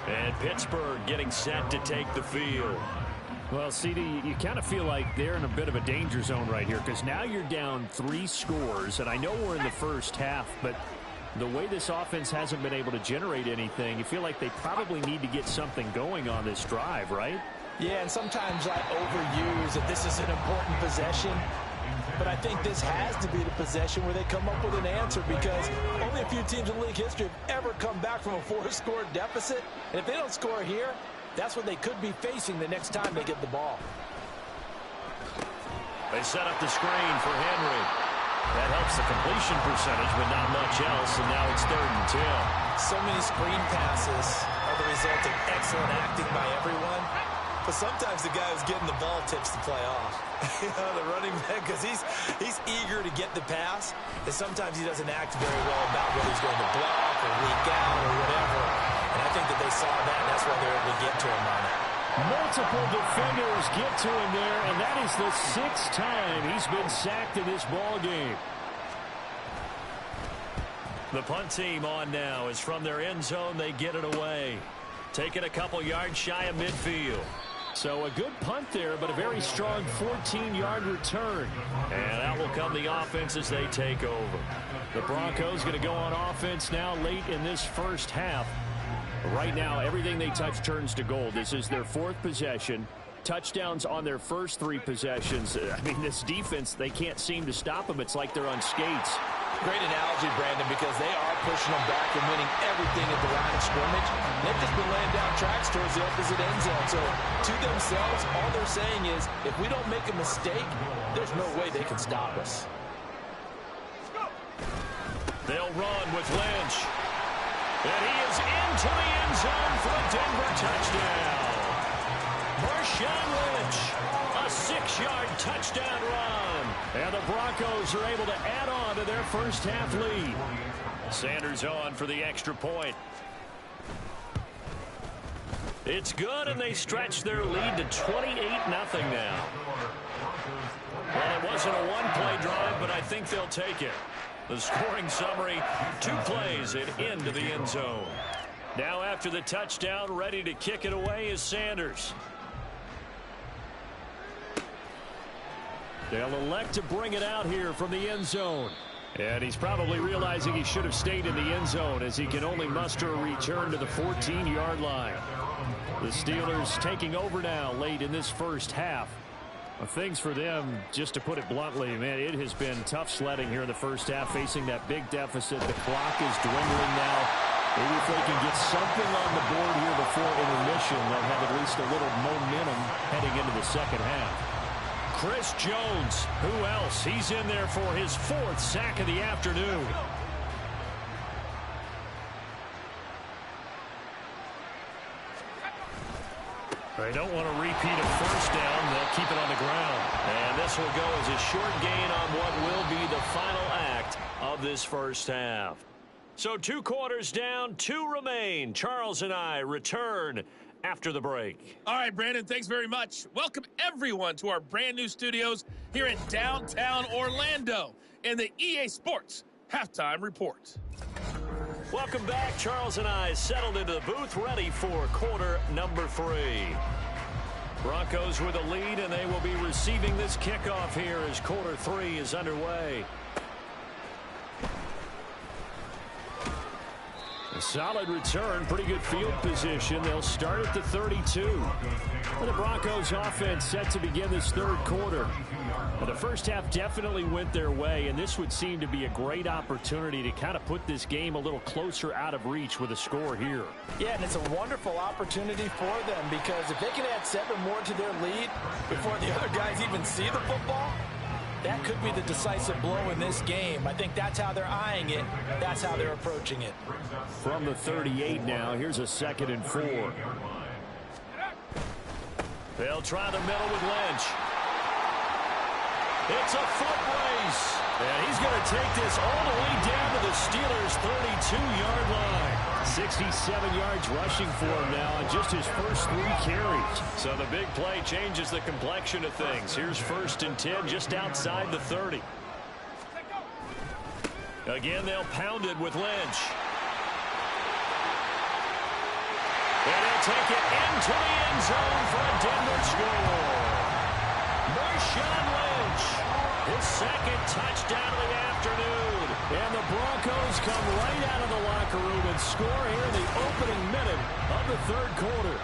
And Pittsburgh getting set to take the field. Well, CD, you kind of feel like they're in a bit of a danger zone right here because now you're down 3 scores. And I know we're in the first half, but the way this offense hasn't been able to generate anything, you feel like they probably need to get something going on this drive, right? Yeah, and sometimes I overuse that this is an important possession. But I think this has to be the possession where they come up with an answer, because only a few teams in league history have ever come back from a 4-score deficit. And if they don't score here, that's what they could be facing the next time they get the ball. They set up the screen for Henry. That helps the completion percentage, but not much else, and now it's 3rd and 10. So many screen passes are the result of excellent acting by everyone. But sometimes the guy who's getting the ball tips the play off. The running back, because he's eager to get the pass, and sometimes he doesn't act very well about whether he's going to block or leak out or whatever. And I think that they saw that, and that's why they're able to get to him on it. Multiple defenders get to him there, and that is the 6th time he's been sacked in this ball game. The punt team on now is from their end zone. They get it away. Taking a couple yards shy of midfield. So a good punt there, but a very strong 14-yard return. And out will come the offense as they take over. The Broncos going to go on offense now late in this first half. Right now, everything they touch turns to gold. This is their 4th possession. Touchdowns on their first 3 possessions. I mean, this defense, they can't seem to stop them. It's like they're on skates. Great analogy, Brandon, because they are pushing them back and winning everything at the line of scrimmage. They've just been laying down tracks towards the opposite end zone. So to themselves, all they're saying is, if we don't make a mistake, there's no way they can stop us. They'll run with Lynch. And he is into the end zone for a Denver touchdown. Marshawn Lynch, a 6-yard touchdown run. And the Broncos are able to add on to their first half lead. Sanders on for the extra point. It's good, and they stretch their lead to 28-0 now. Well, it wasn't a one-play drive, but I think they'll take it. The scoring summary, 2 plays and into the end zone. Now after the touchdown, ready to kick it away is Sanders. They'll elect to bring it out here from the end zone. And he's probably realizing he should have stayed in the end zone, as he can only muster a return to the 14-yard line. The Steelers taking over now late in this first half. Things for them, just to put it bluntly, man, it has been tough sledding here in the first half, facing that big deficit. The clock is dwindling now. Maybe if they can get something on the board here before intermission, they'll have at least a little momentum heading into the second half. Chris Jones, who else? He's in there for his 4th sack of the afternoon. They don't want to repeat a first down. They'll keep it on the ground. And this will go as a short gain on what will be the final act of this first half. So 2 quarters down, 2 remain. Charles and I return after the break. All right, Brandon, thanks very much. Welcome, everyone, to our brand new studios here in downtown Orlando in the EA Sports Halftime Report. Welcome back. Charles and I settled into the booth, ready for quarter number 3. Broncos with a lead, and they will be receiving this kickoff here as quarter 3 is underway. A solid return, pretty good field position. They'll start at the 32. And the Broncos offense set to begin this 3rd quarter. But the first half definitely went their way, and this would seem to be a great opportunity to kind of put this game a little closer out of reach with a score here. Yeah, and it's a wonderful opportunity for them, because if they can add 7 more to their lead before the other guys even see the football, that could be the decisive blow in this game. I think that's how they're eyeing it. That's how they're approaching it. From the 38 now, here's a 2nd and 4. They'll try the middle with Lynch. It's a foot race. And he's going to take this all the way down to the Steelers' 32-yard line. 67 yards rushing for him now on just his first 3 carries. So the big play changes the complexion of things. Here's 1st and 10 just outside the 30. Again, they'll pound it with Lynch. And he'll take it into the end zone for a Denver score. Marshawn Lynch, his 2nd touchdown of the afternoon. And the Broncos come right out of the locker room and score here in the opening minute of the 3rd quarter.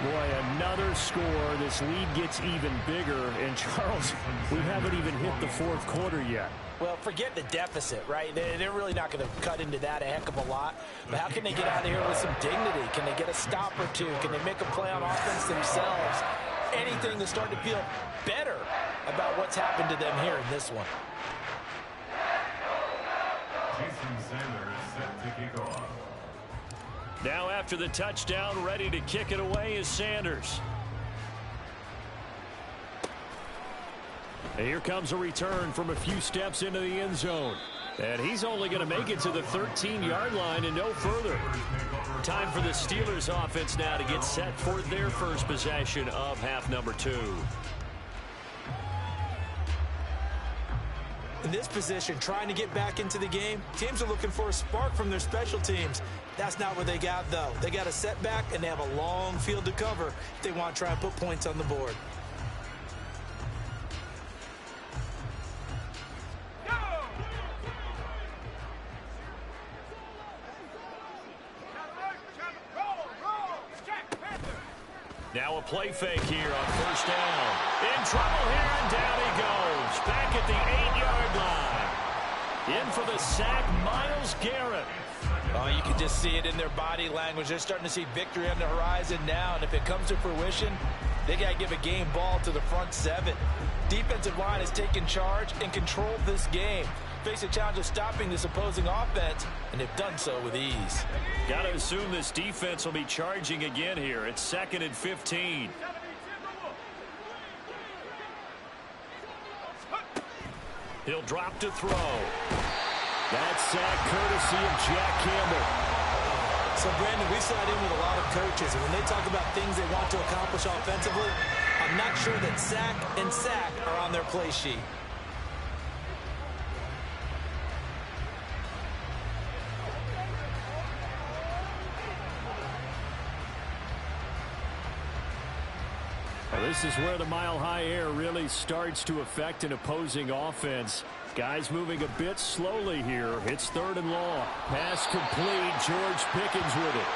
Boy, another score. This lead gets even bigger. And, Charles, we haven't even hit the fourth quarter yet. Well, forget the deficit, right? They're really not going to cut into that a heck of a lot. But how can they get out of here with some dignity? Can they get a stop or two? Can they make a play on offense themselves? Anything to start to feel better about what's happened to them here in this one. Now after the touchdown, ready to kick it away is Sanders. And here comes a return from a few steps into the end zone. And he's only going to make it to the 13-yard line and no further. Time for the Steelers offense now to get set for their first possession of half number 2. In this position, trying to get back into the game, teams are looking for a spark from their special teams. That's not what they got, though. They got a setback, and they have a long field to cover if they want to try and put points on the board. Now a play fake here on first down. In trouble here, and down he goes. Back at the 8-yard line. In for the sack, Myles Garrett. Oh, you can just see it in their body language. They're starting to see victory on the horizon now, and if it comes to fruition, they got to give a game ball to the front 7. Defensive line has taken charge and controlled this game. Face a challenge of stopping this opposing offense, and they've done so with ease. Got to assume this defense will be charging again here. It's 2nd and 15. He'll drop to throw. That's sack courtesy of Jack Campbell. So, Brandon, we sat in with a lot of coaches, and when they talk about things they want to accomplish offensively, I'm not sure that sack and sack are on their play sheet. Well, this is where the mile-high air really starts to affect an opposing offense. Guys moving a bit slowly here. It's 3rd and long. Pass complete. George Pickens with it.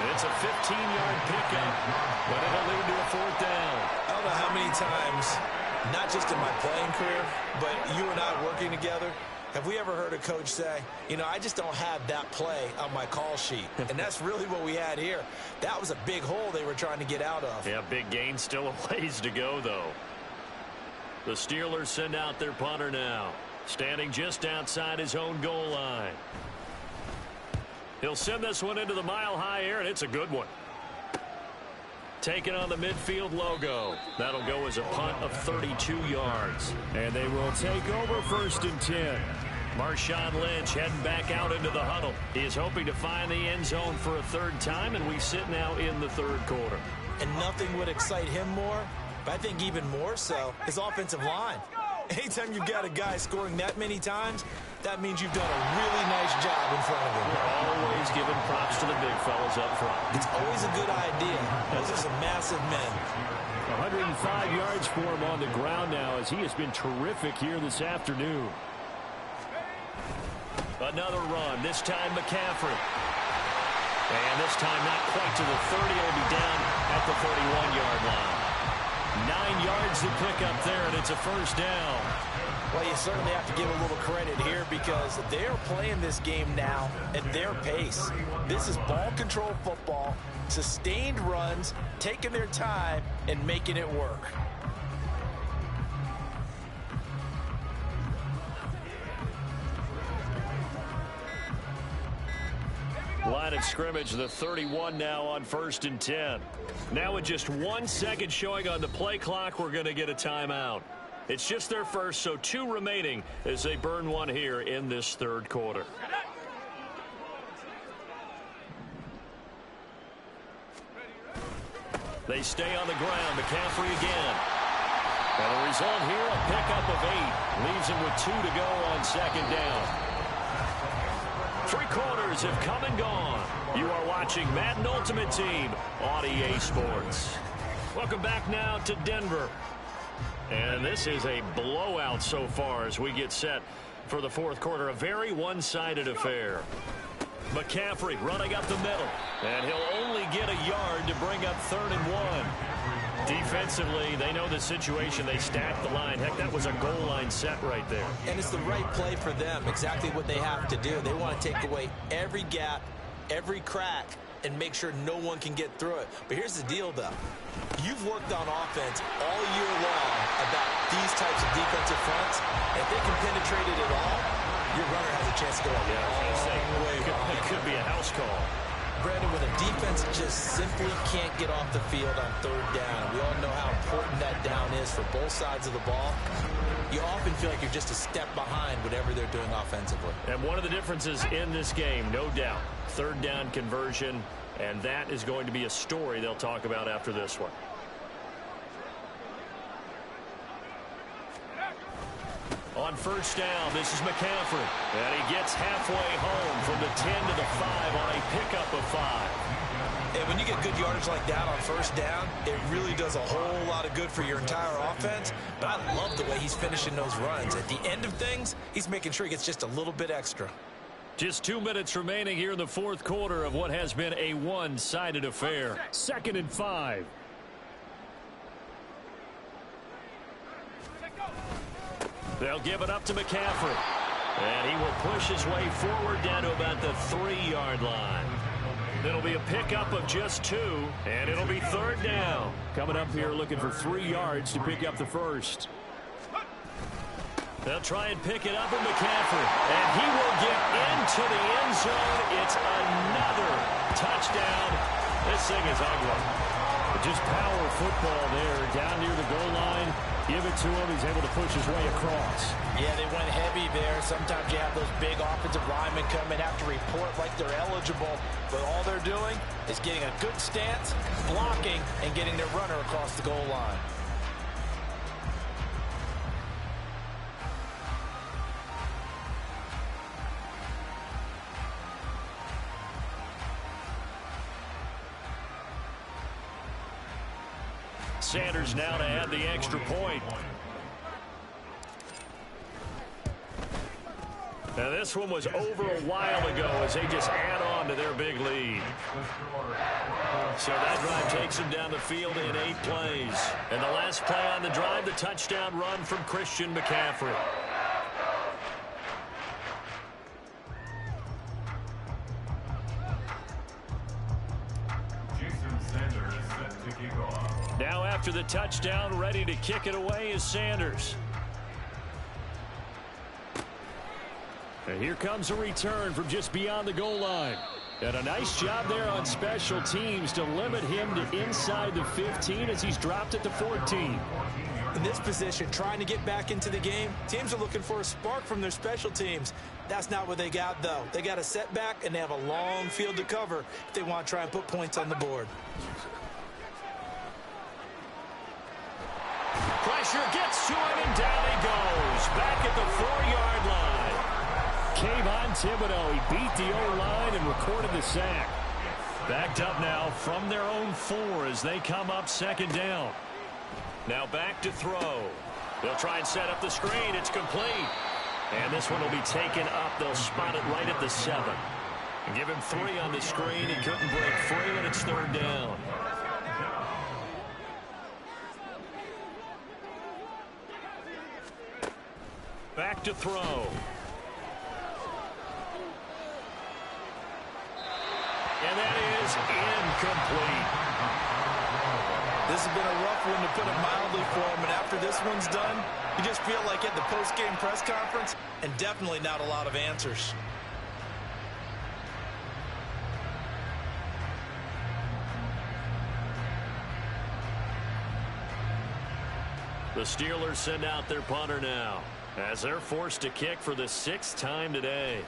And it's a 15-yard pickup, but it'll lead to a 4th down. I don't know how many times, not just in my playing career, but you and I working together, have we ever heard a coach say, you know, I just don't have that play on my call sheet? And that's really what we had here. That was a big hole they were trying to get out of. Yeah, big gain. Still a ways to go, though. The Steelers send out their punter now, standing just outside his own goal line. He'll send this one into the mile-high air, and it's a good one. Taking on the midfield logo. That'll go as a punt of 32 yards. And they will take over 1st and 10. Marshawn Lynch heading back out into the huddle. He is hoping to find the end zone for a 3rd time, and we sit now in the 3rd quarter. And nothing would excite him more, but I think even more so, his offensive line. Anytime you've got a guy scoring that many times, that means you've done a really nice job in front of him. We're always giving props to the big fellas up front. It's always a good idea. Those are some massive men. 105 yards for him on the ground now as he has been terrific here this afternoon. Another run, this time McCaffrey. And this time not quite to the 30. He'll be down at the 31-yard line. 9 yards to pick up there, and it's a 1st down. Well, you certainly have to give a little credit here because they're playing this game now at their pace. This is ball control football, sustained runs, taking their time, and making it work. Line of scrimmage, the 31 now on 1st and 10. Now with just 1 second showing on the play clock, we're going to get a timeout. It's just their first, so 2 remaining as they burn one here in this 3rd quarter. They stay on the ground. McCaffrey again. And the result here, a pickup of 8. Leaves him with 2 to go on 2nd down. 3 quarters have come and gone. You are watching Madden Ultimate Team on EA Sports. Welcome back now to Denver. And this is a blowout so far as we get set for the 4th quarter. A very one-sided affair. McCaffrey running up the middle. And he'll only get a yard to bring up 3rd and 1. Defensively, they know the situation. They stack the line. Heck, that was a goal line set right there. And it's the right play for them, exactly what they have to do. They want to take away every gap, every crack, and make sure no one can get through it. But here's the deal, though. You've worked on offense all year long about these types of defensive fronts. If they can penetrate it at all, your runner has a chance to go a long way behind. It could be a house call. Brandon, when a defense just simply can't get off the field on 3rd down, we all know how important that down is for both sides of the ball. You often feel like you're just a step behind whatever they're doing offensively. And one of the differences in this game, no doubt, 3rd down conversion, and that is going to be a story they'll talk about after this one. On 1st down, this is McCaffrey. And he gets halfway home from the 10 to the 5 on a pickup of 5. And when you get good yardage like that on 1st down, it really does a whole lot of good for your entire offense. But I love the way he's finishing those runs. At the end of things, he's making sure he gets just a little bit extra. Just 2 minutes remaining here in the 4th quarter of what has been a one-sided affair. 2nd and 5. They'll give it up to McCaffrey. And he will push his way forward down to about the 3-yard line. It'll be a pickup of just 2, and it'll be 3rd down. Coming up here looking for 3 yards to pick up the first. They'll try and pick it up with McCaffrey. And he will get into the end zone. It's another touchdown. This thing is ugly. But just power football there down near the goal line. Give it to him. He's able to push his way across. Yeah, they went heavy there. Sometimes you have those big offensive linemen come in, have to report like they're eligible. But all they're doing is getting a good stance, blocking, and getting their runner across the goal line. Sanders now to add the extra point. Now this one was over a while ago as they just add on to their big lead. So that drive takes them down the field in 8 plays. And the last play on the drive, the touchdown run from Christian McCaffrey. Now after the touchdown, ready to kick it away is Sanders. And here comes a return from just beyond the goal line. And a nice job there on special teams to limit him to inside the 15 as he's dropped it to 14. In this position, trying to get back into the game, teams are looking for a spark from their special teams. That's not what they got, though. They got a setback, and they have a long field to cover if they want to try and put points on the board. Pressure gets to him, and down he goes. Back at the 4-yard line. Kayvon Thibodeau, he beat the O-line and recorded the sack. Backed up now from their own 4 as they come up 2nd down. Now back to throw. They'll try and set up the screen. It's complete. And this one will be taken up. They'll spot it right at the 7. And give him 3 on the screen. He couldn't break free, and it's 3rd down. Back to throw. And that is incomplete. This has been a rough one, to put it mildly, for him. And after this one's done, you just feel like at the post-game press conference, and definitely not a lot of answers. The Steelers send out their punter now as they're forced to kick for the 6th time today.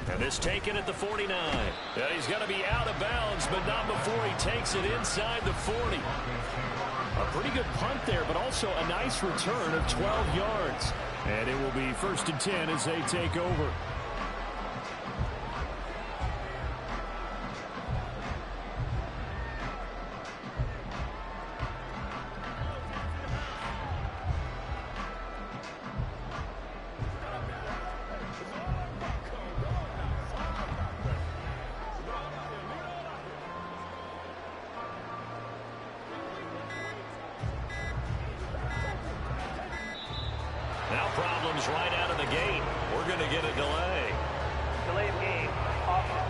And this taken at the 49. And he's going to be out of bounds, but not before he takes it inside the 40. A pretty good punt there, but also a nice return of 12 yards. And it will be 1st and 10 as they take over. comes right out of the gate. We're going to get a delay. Delay of game. Offense.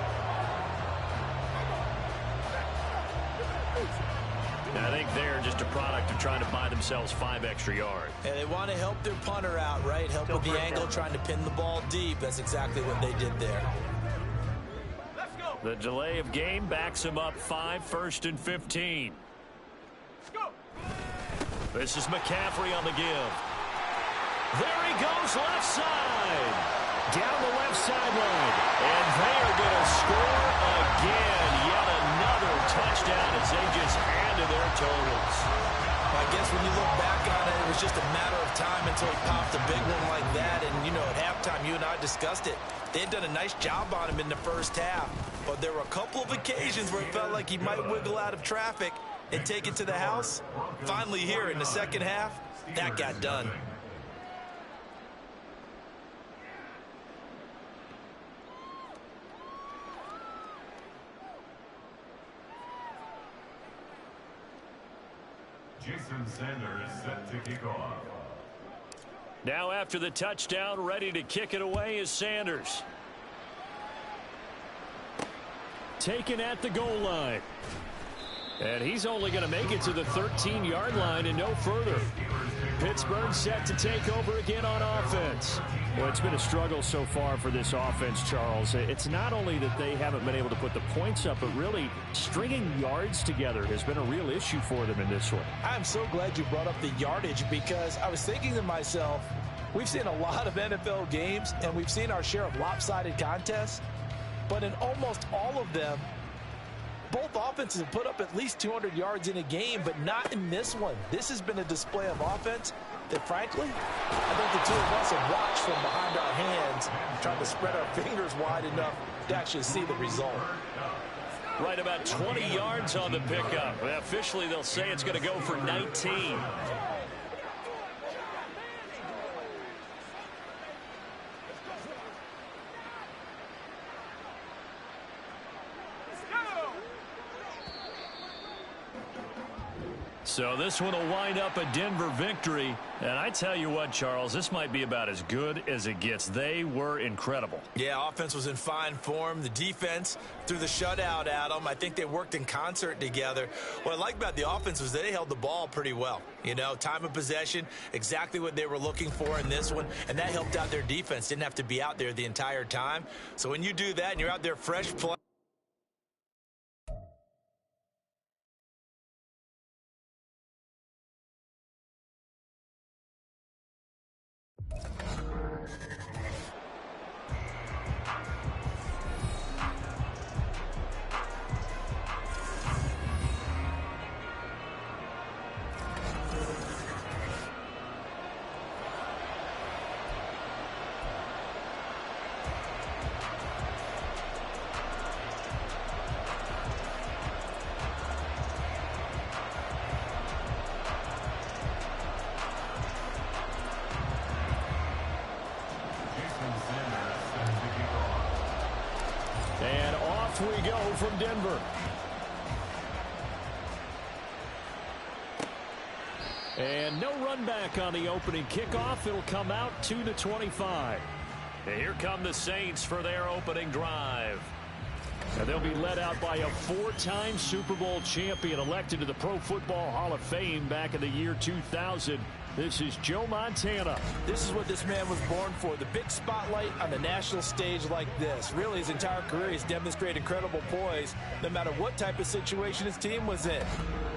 I think they're just a product of trying to buy themselves 5 extra yards. And they want to help their punter out, right? Help with the angle, trying to pin the ball deep. That's exactly what they did there. The delay of game backs him up 5, 1st and 15. This is McCaffrey on the give. There he goes, left side. Down the left sideline. And they are going to score again. Yet another touchdown as they just add to their totals. I guess when you look back on it, it was just a matter of time until he popped a big one like that. And, you know, at halftime, you and I discussed it. They had done a nice job on him in the first half. But there were a couple of occasions where it felt like he might wiggle out of traffic and take it to the house. Finally here in the second half, that got done. Jason Sanders set to kick off. Now after the touchdown, ready to kick it away is Sanders. Taken at the goal line. And he's only going to make it to the 13-yard line and no further. Pittsburgh set to take over again on offense. Well, it's been a struggle so far for this offense, Charles. It's not only that they haven't been able to put the points up, but really stringing yards together has been a real issue for them in this one. I'm so glad you brought up the yardage because I was thinking to myself, we've seen a lot of NFL games and we've seen our share of lopsided contests, but in almost all of them, both offenses have put up at least 200 yards in a game, but not in this one. This has been a display of offense that, frankly, I think the two of us have watched from behind our hands, trying to spread our fingers wide enough to actually see the result. Right about 20 yards on the pickup. Officially, they'll say it's going to go for 19. So this one will wind up a Denver victory. And I tell you what, Charles, this might be about as good as it gets. They were incredible. Yeah, offense was in fine form. The defense threw the shutout at them. I think they worked in concert together. What I like about the offense was they held the ball pretty well. You know, time of possession, exactly what they were looking for in this one. And that helped out their defense. Didn't have to be out there the entire time. So when you do that and you're out there fresh play, and off we go from Denver. And no run back on the opening kickoff. It'll come out 2-25. And here come the Saints for their opening drive. And they'll be led out by a 4-time Super Bowl champion elected to the Pro Football Hall of Fame back in the year 2000. This is Joe Montana. This is what this man was born for, the big spotlight on the national stage like this. Really, his entire career has demonstrated incredible poise no matter what type of situation his team was in.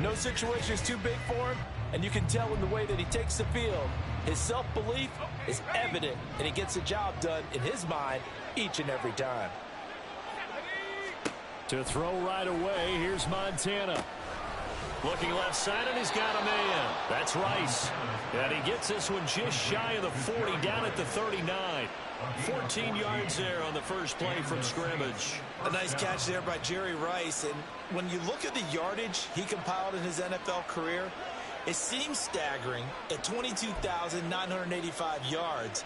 No situation is too big for him, and you can tell in the way that he takes the field. His self-belief is evident, and he gets the job done in his mind each and every time. To throw right away, here's Montana. Looking left side, and he's got a man. That's Rice. And he gets this one just shy of the 40, down at the 39. 14 yards there on the first play from scrimmage. a nice catch there by Jerry Rice. And when you look at the yardage he compiled in his NFL career, it seems staggering at 22,985 yards.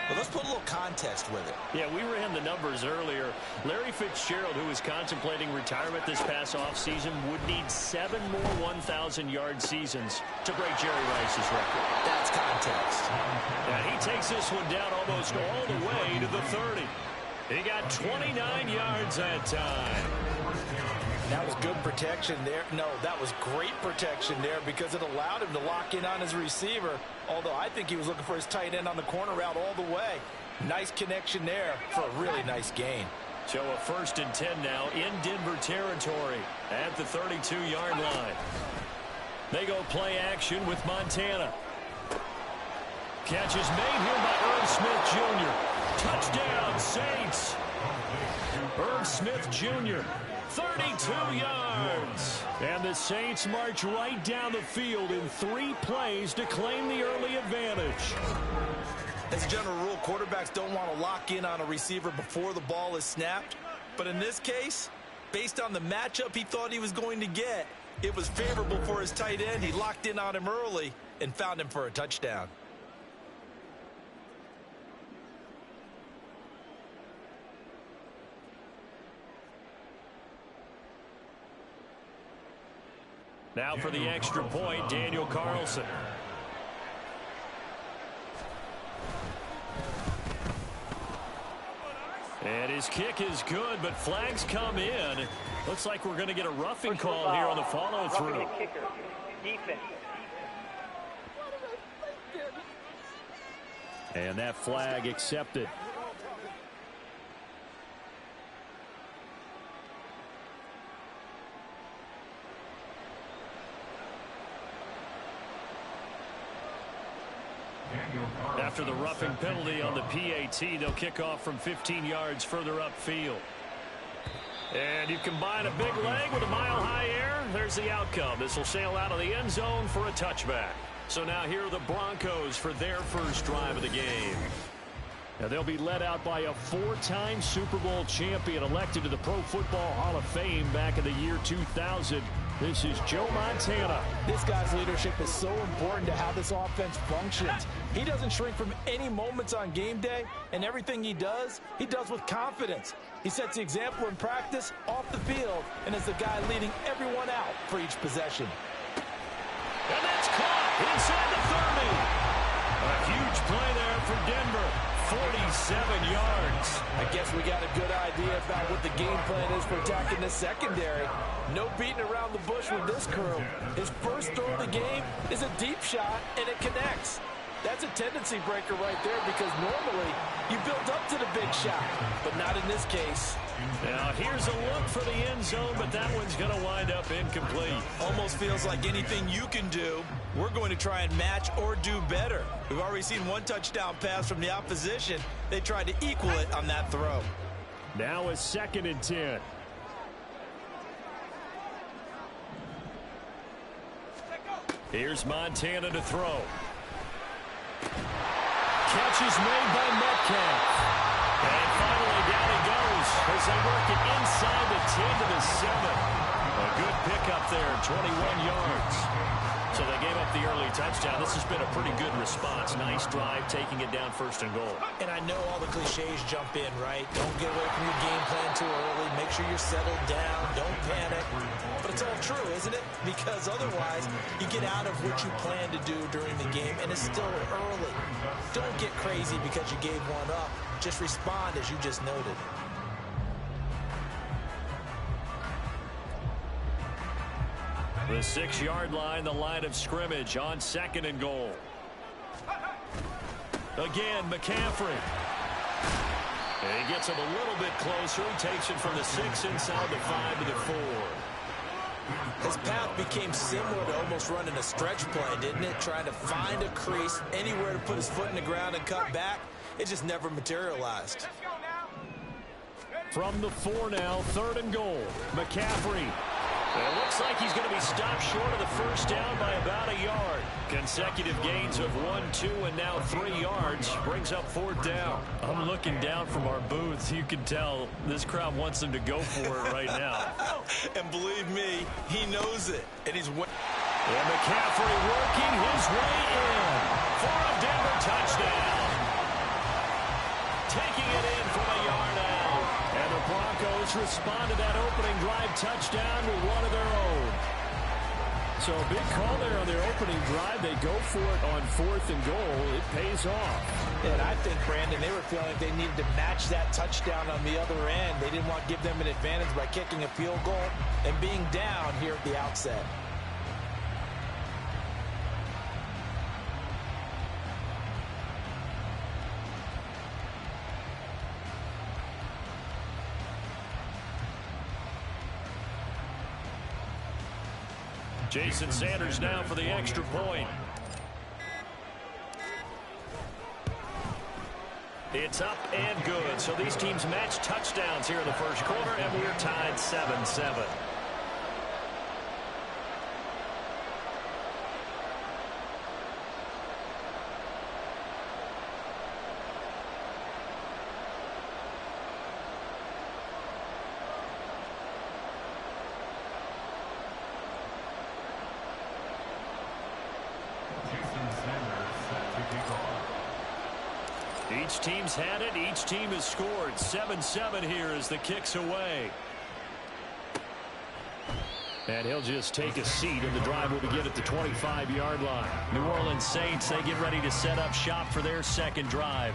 Well, let's put a little context with it. Yeah, we ran the numbers earlier. Larry Fitzgerald, who was contemplating retirement this past offseason, would need 7 more 1,000-yard seasons to break Jerry Rice's record. That's context. And he takes this one down almost all the way to the 30. He got 29 yards that time. That was good protection there. No, that was great protection there because it allowed him to lock in on his receiver, although I think he was looking for his tight end on the corner route all the way. Nice connection there for a really nice gain. So a 1st and 10 now in Denver territory at the 32-yard line. They go play action with Montana. Catch is made here by Irv Smith Jr. Touchdown, Saints. Irv Smith Jr., 32 yards. And the Saints march right down the field in 3 plays to claim the early advantage. As a general rule, quarterbacks don't want to lock in on a receiver before the ball is snapped. But in this case, based on the matchup he thought he was going to get, it was favorable for his tight end. He locked in on him early and found him for a touchdown. Now for the extra point, Daniel Carlson. And his kick is good, but flags come in. Looks like we're going to get a roughing call here on the follow-through. Roughing the kicker. Defense. And that flag accepted. After the roughing penalty on the PAT, they'll kick off from 15 yards further upfield. And you combine a big leg with a mile-high air, there's the outcome. This will sail out of the end zone for a touchback. So now here are the Broncos for their first drive of the game. Now they'll be led out by a 4-time Super Bowl champion elected to the Pro Football Hall of Fame back in the year 2000. This is Joe Montana. This guy's leadership is so important to how this offense functions. He doesn't shrink from any moments on game day, and everything he does with confidence. He sets the example in practice, off the field, and is the guy leading everyone out for each possession. And that's caught inside the 30. A huge play there for Denver. 47 yards. I guess we got a good idea about what the game plan is for attacking this secondary. No beating around the bush with this crew. His first throw of the game is a deep shot, and it connects. That's a tendency breaker right there because normally you build up to the big shot, but not in this case. Now here's a look for the end zone, but that one's going to wind up incomplete. Almost feels like anything you can do, we're going to try and match or do better. We've already seen one touchdown pass from the opposition. They tried to equal it on that throw. Now a 2nd and 10. Here's Montana to throw. Catch is made by Metcalf. And finally down he goes as they work it inside the 10 to the 7. A good pickup there, 21 yards. So they gave up the early touchdown. This has been a pretty good response. Nice drive, taking it down 1st and goal. And I know all the cliches jump in, right? Don't get away from your game plan too early. Make sure you're settled down. Don't panic. But it's all true, isn't it? Because otherwise, you get out of what you plan to do during the game, and it's still early. Don't get crazy because you gave one up. Just respond as you just noted. The 6-yard line, the line of scrimmage on 2nd and goal. Again, McCaffrey. And he gets him a little bit closer. He takes it from the 6 inside the 5 to the 4. His path became similar to almost running a stretch play, didn't it? Trying to find a crease, anywhere to put his foot in the ground and cut back. It just never materialized. From the 4 now, 3rd and goal. McCaffrey. It looks like he's going to be stopped short of the first down by about a yard. Consecutive gains of 1, 2, and now 3 yards brings up 4th down. I'm looking down from our booth. You can tell this crowd wants them to go for it right now. And believe me, he knows it. And he's... And McCaffrey working his way in for a Denver touchdown. taking it in from a yard out. And the Broncos respond to that opening drive touchdown with one of their own. So a big call there on their opening drive. They go for it on 4th and goal. It pays off. And I think, Brandon, they were feeling like they needed to match that touchdown on the other end. They didn't want to give them an advantage by kicking a field goal and being down here at the outset. Jason Sanders now for the extra point. It's up and good. So these teams match touchdowns here in the first quarter, and we're tied 7-7. Each team's had it. Each team has scored. 7-7 here as the kick's away. And he'll just take a seat, and the drive will begin at the 25-yard line. New Orleans Saints, they get ready to set up shop for their second drive.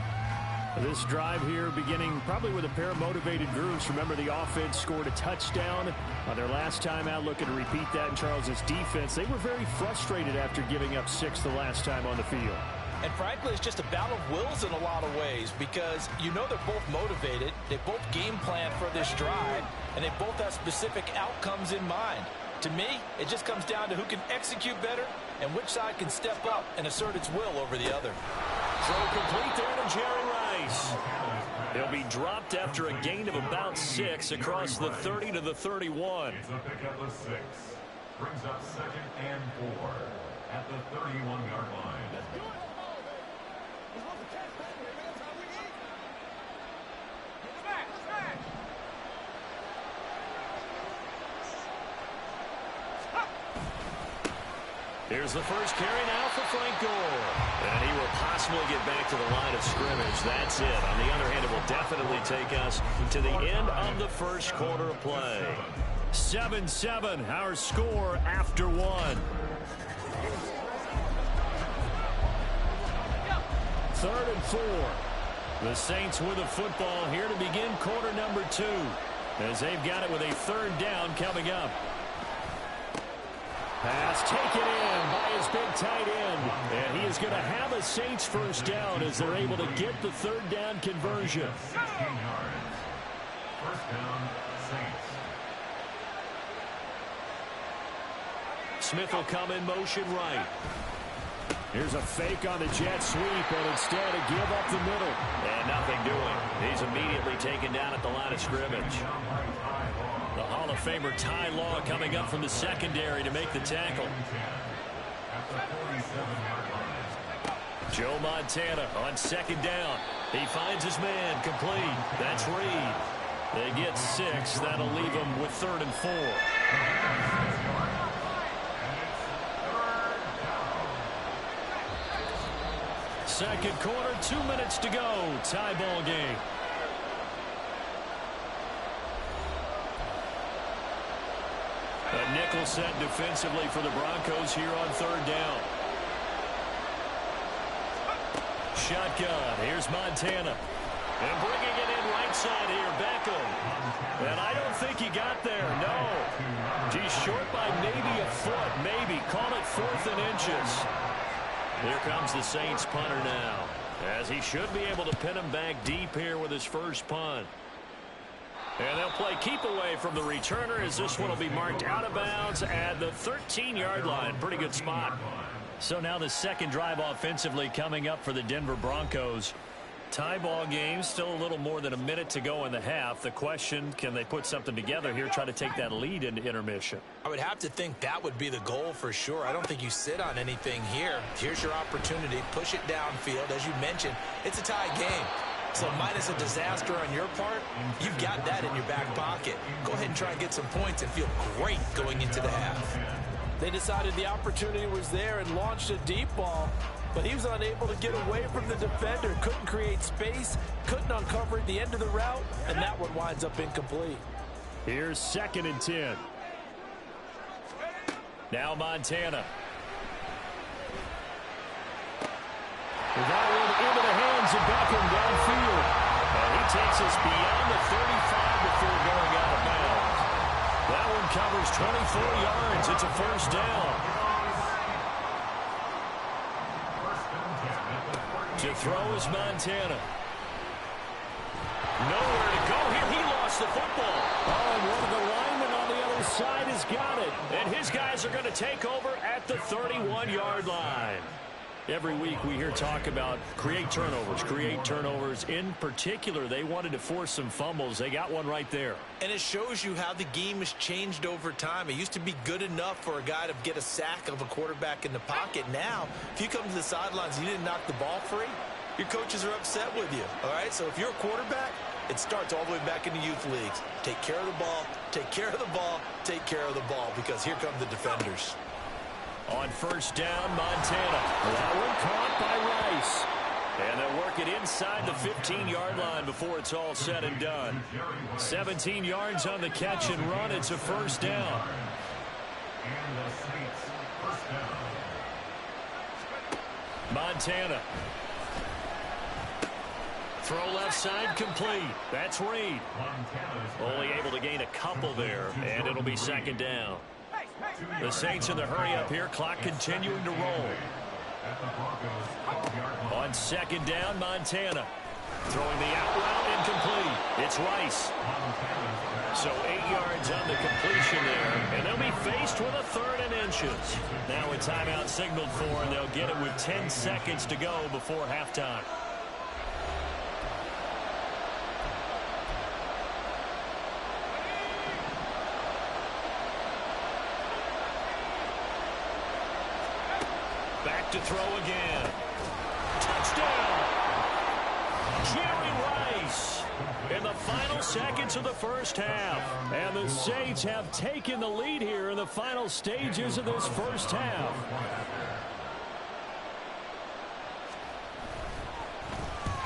This drive here beginning probably with a pair of motivated groups. Remember, the offense scored a touchdown on their last time out, looking to repeat that in Charles's defense. They were very frustrated after giving up 6 the last time on the field. And frankly, it's just a battle of wills in a lot of ways because you know they're both motivated, they both game plan for this drive, and they both have specific outcomes in mind. To me, it just comes down to who can execute better and which side can step up and assert its will over the other. Throw complete there to Jerry Rice. He'll be dropped after a gain of about 6 across the 30 to the 31. It's a pick up of 6. Brings up 2nd and 4 at the 31-yard line. Here's the first carry now for Frank Gore. And he will possibly get back to the line of scrimmage. That's it. On the other hand, it will definitely take us to the end of the first quarter of play. 7-7, our score after 1. Third and 4. The Saints with the football here to begin quarter number 2. As they've got it with a 3rd down coming up. Pass taken in by his big tight end. And he is going to have a Saints first down as they're able to get the 3rd down conversion. 16 yards. First down, Saints. Smith will come in motion right. Here's a fake on the jet sweep, and instead a give up the middle. And nothing doing. He's immediately taken down at the line of scrimmage. The Hall of Famer Ty Law coming up from the secondary to make the tackle. Joe Montana on 2nd down. He finds his man complete. That's Reed. They get 6. That'll leave them with 3rd and 4. Second quarter, 2 minutes to go. Tie ball game. A nickel set defensively for the Broncos here on 3rd down. Shotgun. Here's Montana. And bringing it in right side here, Beckham. And I don't think he got there, no. He's short by maybe a foot, maybe. Call it 4th and inches. Here comes the Saints punter now, as he should be able to pin him back deep here with his first punt. And they'll play keep away from the returner as this one will be marked out of bounds at the 13-yard line. Pretty good spot. So now the second drive offensively coming up for the Denver Broncos. Tie ball game, still a little more than a minute to go in the half. The question, can they put something together here, try to take that lead into intermission? I would have to think that would be the goal for sure. I don't think you sit on anything here. Here's your opportunity. Push it downfield. As you mentioned, it's a tie game. So minus a disaster on your part, you've got that in your back pocket. Go ahead and try and get some points and feel great going into the half. They decided the opportunity was there and launched a deep ball. but he was unable to get away from the defender. Couldn't create space, couldn't uncover at the end of the route, and that one winds up incomplete. Here's 2nd and 10. Now Montana. That one into the hands of Beckham downfield. And he takes us beyond the 35 before going out of bounds. That one covers 24 yards. It's a first down. To throw is Montana. Nowhere to go here. He lost the football. Oh, and one of the linemen on the other side has got it. And his guys are going to take over at the 31-yard line. Every week we hear talk about create turnovers. In particular, they wanted to force some fumbles. They got one right there. And it shows you how the game has changed over time. It used to be good enough for a guy to get a sack of a quarterback in the pocket. Now, if you come to the sidelines and you didn't knock the ball free, your coaches are upset with you. All right, so if you're a quarterback, it starts all the way back in the youth leagues. Take care of the ball, take care of the ball, take care of the ball, because here come the defenders. On first down, Montana. That one caught by Rice. And they'll work it inside the 15-yard line before it's all said and done. 17 yards on the catch and run. It's a first down. Montana. Throw left side complete. That's Reed. Only able to gain a couple there, and it'll be 2nd down. The Saints in the hurry up here. Clock continuing to roll. On 2nd down, Montana. Throwing the out route incomplete. It's Rice. So 8 yards on the completion there. And they'll be faced with a 3rd and inches. Now a timeout signaled for, and they'll get it with 10 seconds to go before halftime. Back to throw again. Touchdown! Jerry Rice in the final seconds of the first half. And the Saints have taken the lead here in the final stages of this first half.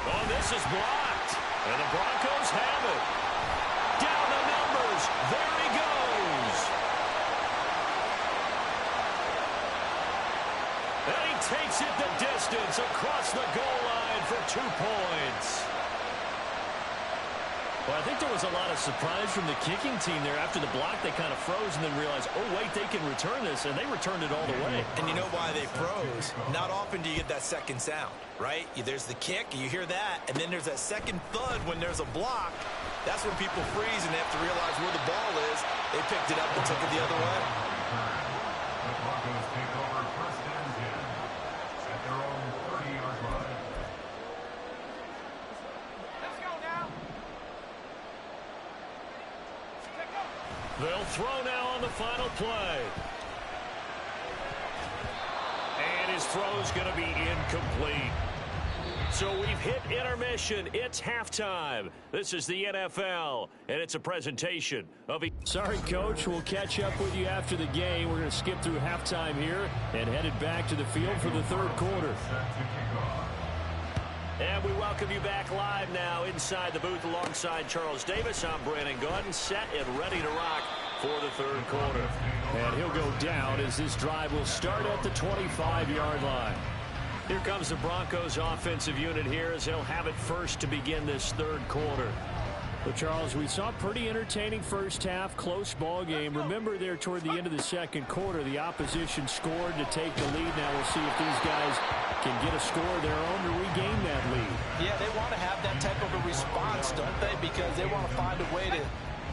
Oh, this is blocked. And the Broncos have it. Down the numbers. There he goes. And he takes it the distance across the goal line for 2 points. Well, I think there was a lot of surprise from the kicking team there. After the block, they kind of froze and then realized, oh, wait, they can return this, and they returned it all the way. And you know why they froze? Not often do you get that second sound, right? There's the kick, you hear that, and then there's that second thud when there's a block. That's when people freeze and they have to realize where the ball is. They picked it up and took it the other way. The Broncos take over 1st and 10 at their own 30-yard line. They'll throw now on the final play. And his throw's going to be incomplete. So we've hit intermission. It's halftime. This is the NFL, and it's a presentation of... Sorry, Coach. We'll catch up with you after the game. We're going to skip through halftime here and headed back to the field for the 3rd quarter. And we welcome you back live now inside the booth alongside Charles Davis. I'm Brandon Gordon, set and ready to rock for the 3rd quarter. And he'll go down as this drive will start at the 25-yard line. Here comes the Broncos offensive unit here as they'll have it first to begin this 3rd quarter. Well, Charles, we saw a pretty entertaining first half, close ball game. Remember there toward the end of the 2nd quarter, the opposition scored to take the lead. Now we'll see if these guys can get a score of their own to regain that lead. Yeah, they want to have that type of a response, don't they? Because they want to find a way to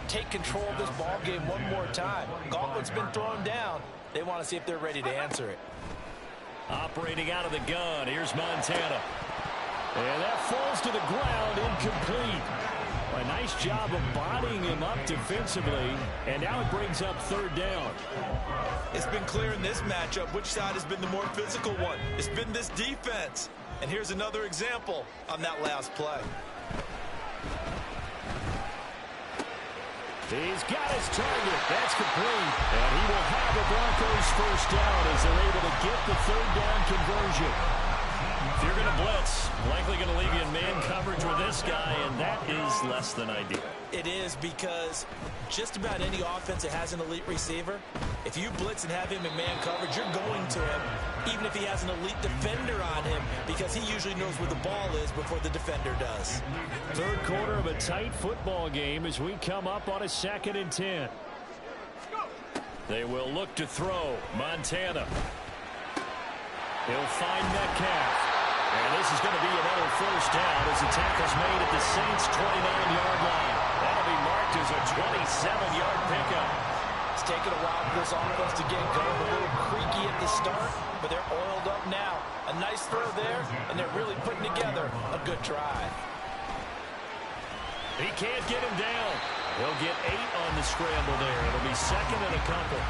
take control of this ball game one more time. Gauntlet's been thrown down. They want to see if they're ready to answer it. Operating out of the gun, here's Montana. And that falls to the ground, incomplete. A nice job of bodying him up defensively, and now it brings up 3rd down. It's been clear in this matchup which side has been the more physical one. It's been this defense. And here's another example on that last play. He's got his target. That's complete. And he will have the Broncos first down as they're able to get the 3rd down conversion. If you're going to blitz, likely going to leave you in man coverage with this guy, and that is less than ideal. It is, because just about any offense that has an elite receiver, if you blitz and have him in man coverage, you're going to him, even if he has an elite defender on him, because he usually knows where the ball is before the defender does. Third quarter of a tight football game as we come up on a 2nd and 10. They will look to throw. Montana. He'll find Metcalf. And this is going to be another first down as the tackle's made at the Saints' 29-yard line. That'll be marked as a 27-yard pickup. It's taken a while for this offense to get going. A little creaky at the start, but they're oiled up now. A nice throw there, and they're really putting together a good drive. He can't get him down. He'll get 8 on the scramble there. It'll be 2nd and a couple.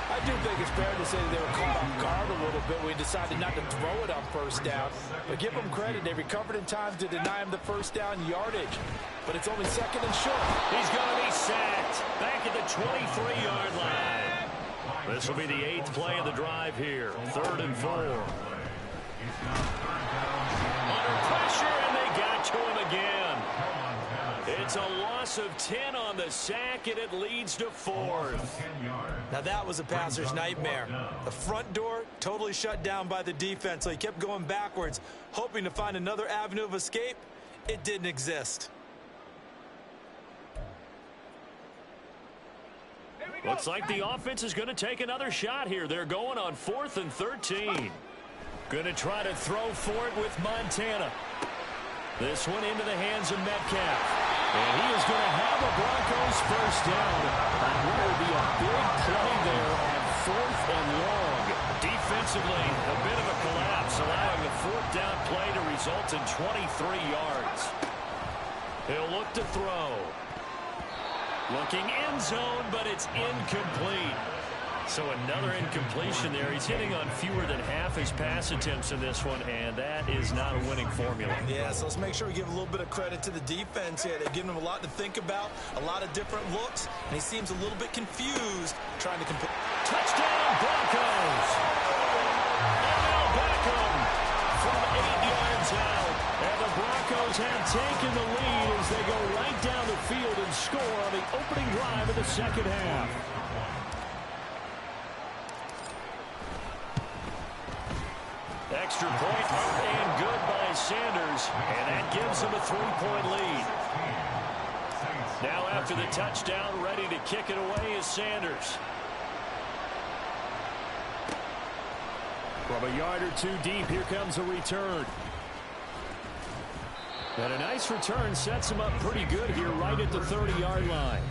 I do think it's fair to say that they were caught off guard a little bit. We decided not to throw it on first down. But give them credit. They recovered in time to deny him the first down yardage. But it's only 2nd and short. He's going to be sacked back at the 23-yard line. This will be the 8th play of the drive here. 3rd and 4. Under pressure, and they got to him again. It's a loss of 10 on the sack, and it leads to 4th. Now that was a passer's nightmare. The front door totally shut down by the defense, so he kept going backwards, hoping to find another avenue of escape. It didn't exist. Looks like the offense is going to take another shot here. They're going on 4th and 13. Going to try to throw for it with Montana. This one into the hands of Metcalf. And he is going to have a Broncos first down. And what will be a big play there on 4th and long. Defensively, a bit of a collapse, allowing the 4th down play to result in 23 yards. He'll look to throw. Looking end zone, but it's incomplete. So another incompletion there. He's hitting on fewer than half his pass attempts in this one, and that is not a winning formula. Yeah, so let's make sure we give a little bit of credit to the defense here. They've given him a lot to think about, a lot of different looks, and he seems a little bit confused trying to complete. Touchdown, Broncos! Odell Beckham from 8 yards out. And the Broncos have taken the lead as they go right down the field and score on the opening drive of the second half. Extra point up and good by Sanders, and that gives them a 3-point lead. Now after the touchdown, ready to kick it away is Sanders. From a yard or two deep, here comes a return. And a nice return sets him up pretty good here right at the 30-yard line.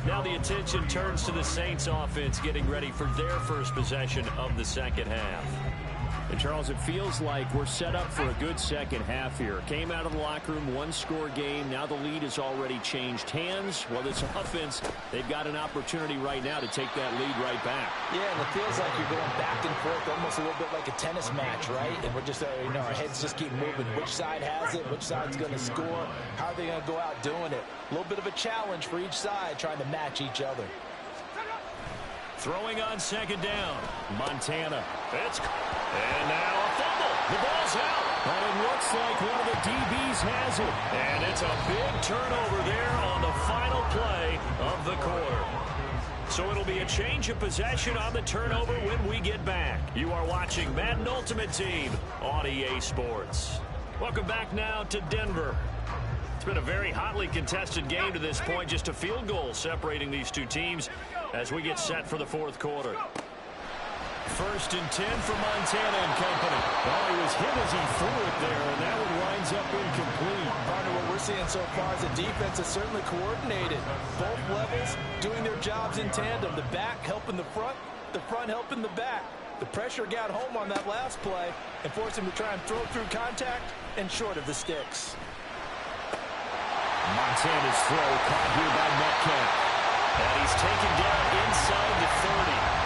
Now the attention turns to the Saints offense getting ready for their first possession of the second half. And Charles, it feels like we're set up for a good second half here. Came out of the locker room, one-score game. Now the lead has already changed hands. Well, this offense, they've got an opportunity right now to take that lead right back. Yeah, and it feels like you're going back and forth, almost a little bit like a tennis match, right? And we're just, our heads just keep moving. Which side has it? Which side's going to score? How are they going to go out doing it? A little bit of a challenge for each side, trying to match each other. Throwing on second down, Montana. And now a fumble. The ball's out. And it looks like one of the DBs has it. And it's a big turnover there on the final play of the quarter. So it'll be a change of possession on the turnover when we get back. You are watching Madden Ultimate Team on EA Sports. Welcome back now to Denver. It's been a very hotly contested game to this point. Just a field goal separating these two teams as we get set for the fourth quarter. 1st and 10 for Montana and company. Well, he was hit as he threw it there, and that one winds up incomplete. Partner, what we're seeing so far is the defense is certainly coordinated. Both levels doing their jobs in tandem. The back helping the front helping the back. The pressure got home on that last play and forced him to try and throw through contact and short of the sticks. Montana's throw caught here by Metcalf. And he's taken down inside the 30.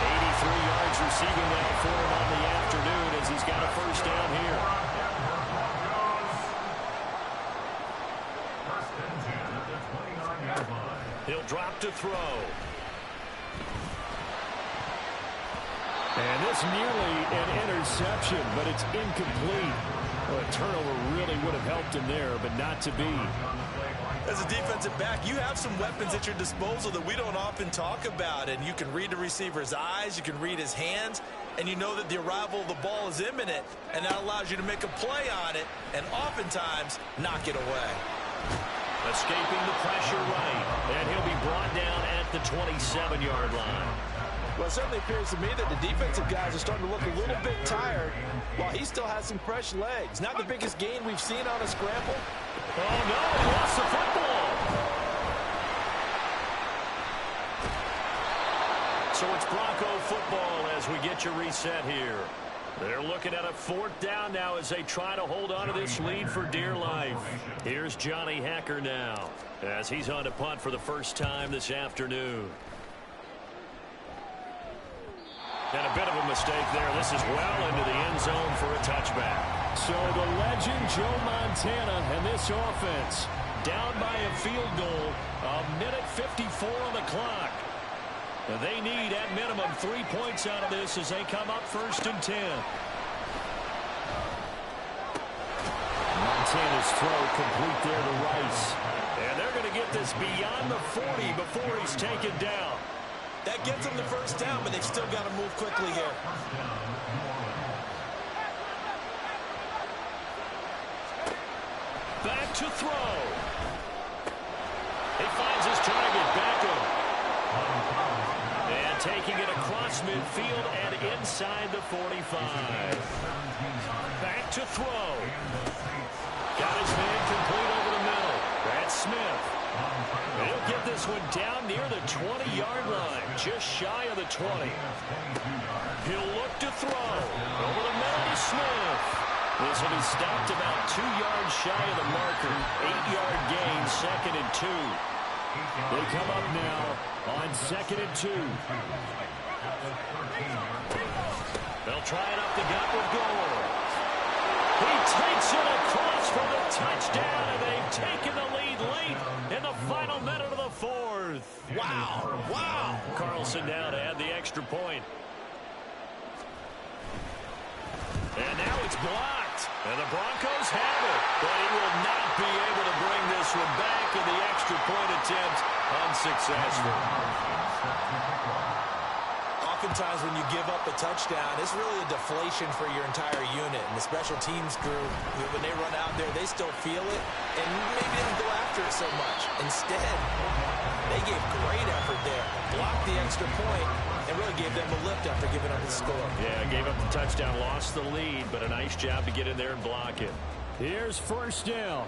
83 yards receiving that for him on the afternoon as he's got a first down here. He'll drop to throw. And this nearly an interception, but it's incomplete. Well, a turnover really would have helped him there, but not to be. As a defensive back, you have some weapons at your disposal that we don't often talk about. And you can read the receiver's eyes, you can read his hands, and you know that the arrival of the ball is imminent, and that allows you to make a play on it and oftentimes knock it away. Escaping the pressure right, and he'll be brought down at the 27-yard line. Well, it certainly appears to me that the defensive guys are starting to look a little bit tired while he still has some fresh legs. Not the biggest gain we've seen on a scramble. Oh, no, he lost the football. So it's Bronco football as we get you reset here. They're looking at a 4th down now as they try to hold on to this lead for dear life. Here's Johnny Hacker now as he's on to punt for the first time this afternoon. And a bit of a mistake there. This is well into the end zone for a touchback. So the legend Joe Montana and this offense down by a field goal. A minute 54 on the clock. They need at minimum 3 points out of this as they come up 1st and 10. Montana's throw complete there to Rice. And they're going to get this beyond the 40 before he's taken down. That gets them the first down, but they've still got to move quickly here. Back to throw. He finds his target, Beckham. And taking it across midfield and inside the 45. Back to throw. Got his man complete over the middle. That's Smith. He'll get this one down near the 20-yard line, just shy of the 20. He'll look to throw. Over the middle to Smith. This will be stopped about 2 yards shy of the marker. 8-yard gain, 2nd and 2. They come up now on 2nd and 2. They'll try it up the gut with Gore. He takes it across for the touchdown, and they've taken the lead late in the final minute of the 4th. Wow, wow. Carlson now to add the extra point. And now it's blocked. And the Broncos have it. But he will not be able to bring this one back, and the extra point attempt unsuccessful. Oftentimes when you give up a touchdown, it's really a deflation for your entire unit. And the special teams crew, when they run out there, they still feel it and maybe they don't go after it so much. Instead, they gave great effort there, blocked the extra point, and really gave them a lift after giving up the score. Yeah, gave up the touchdown, lost the lead, but a nice job to get in there and block it. Here's 1st down.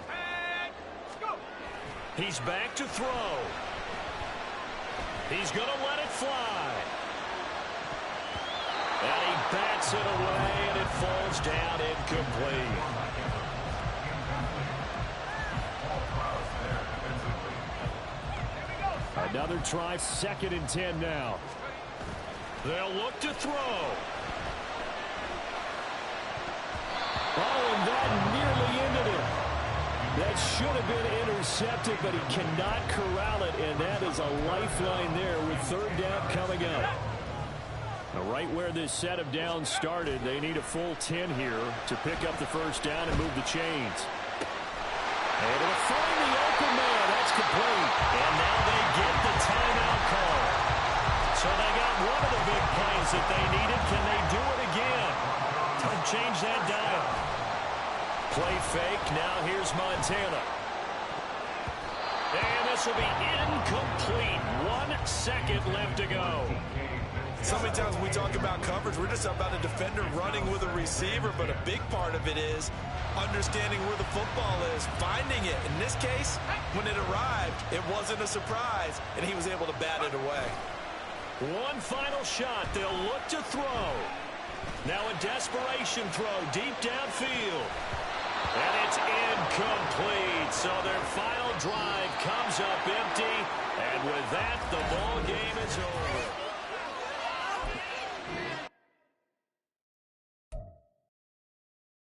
He's back to throw. He's going to let it fly. And he bats it away, and it falls down incomplete. Another try, 2nd and 10 now. They'll look to throw. Oh, and that nearly ended it. That should have been intercepted, but he cannot corral it, and that is a lifeline there with 3rd down coming up. Now, right where this set of downs started, they need a full 10 here to pick up the 1st down and move the chains. And it'll find the open man. That's complete. And now they get the timeout call. So they got one of the big plays that they needed. Can they do it again? Don't change that dial. Play fake. Now here's Montana. And this will be incomplete. 1 second left to go. So many times when we talk about coverage, we're just about a defender running with a receiver, but a big part of it is understanding where the football is, finding it. In this case, when it arrived, it wasn't a surprise, and he was able to bat it away. One final shot. They'll look to throw. Now a desperation throw deep downfield. And it's incomplete. So their final drive comes up empty. And with that, the ball game is over.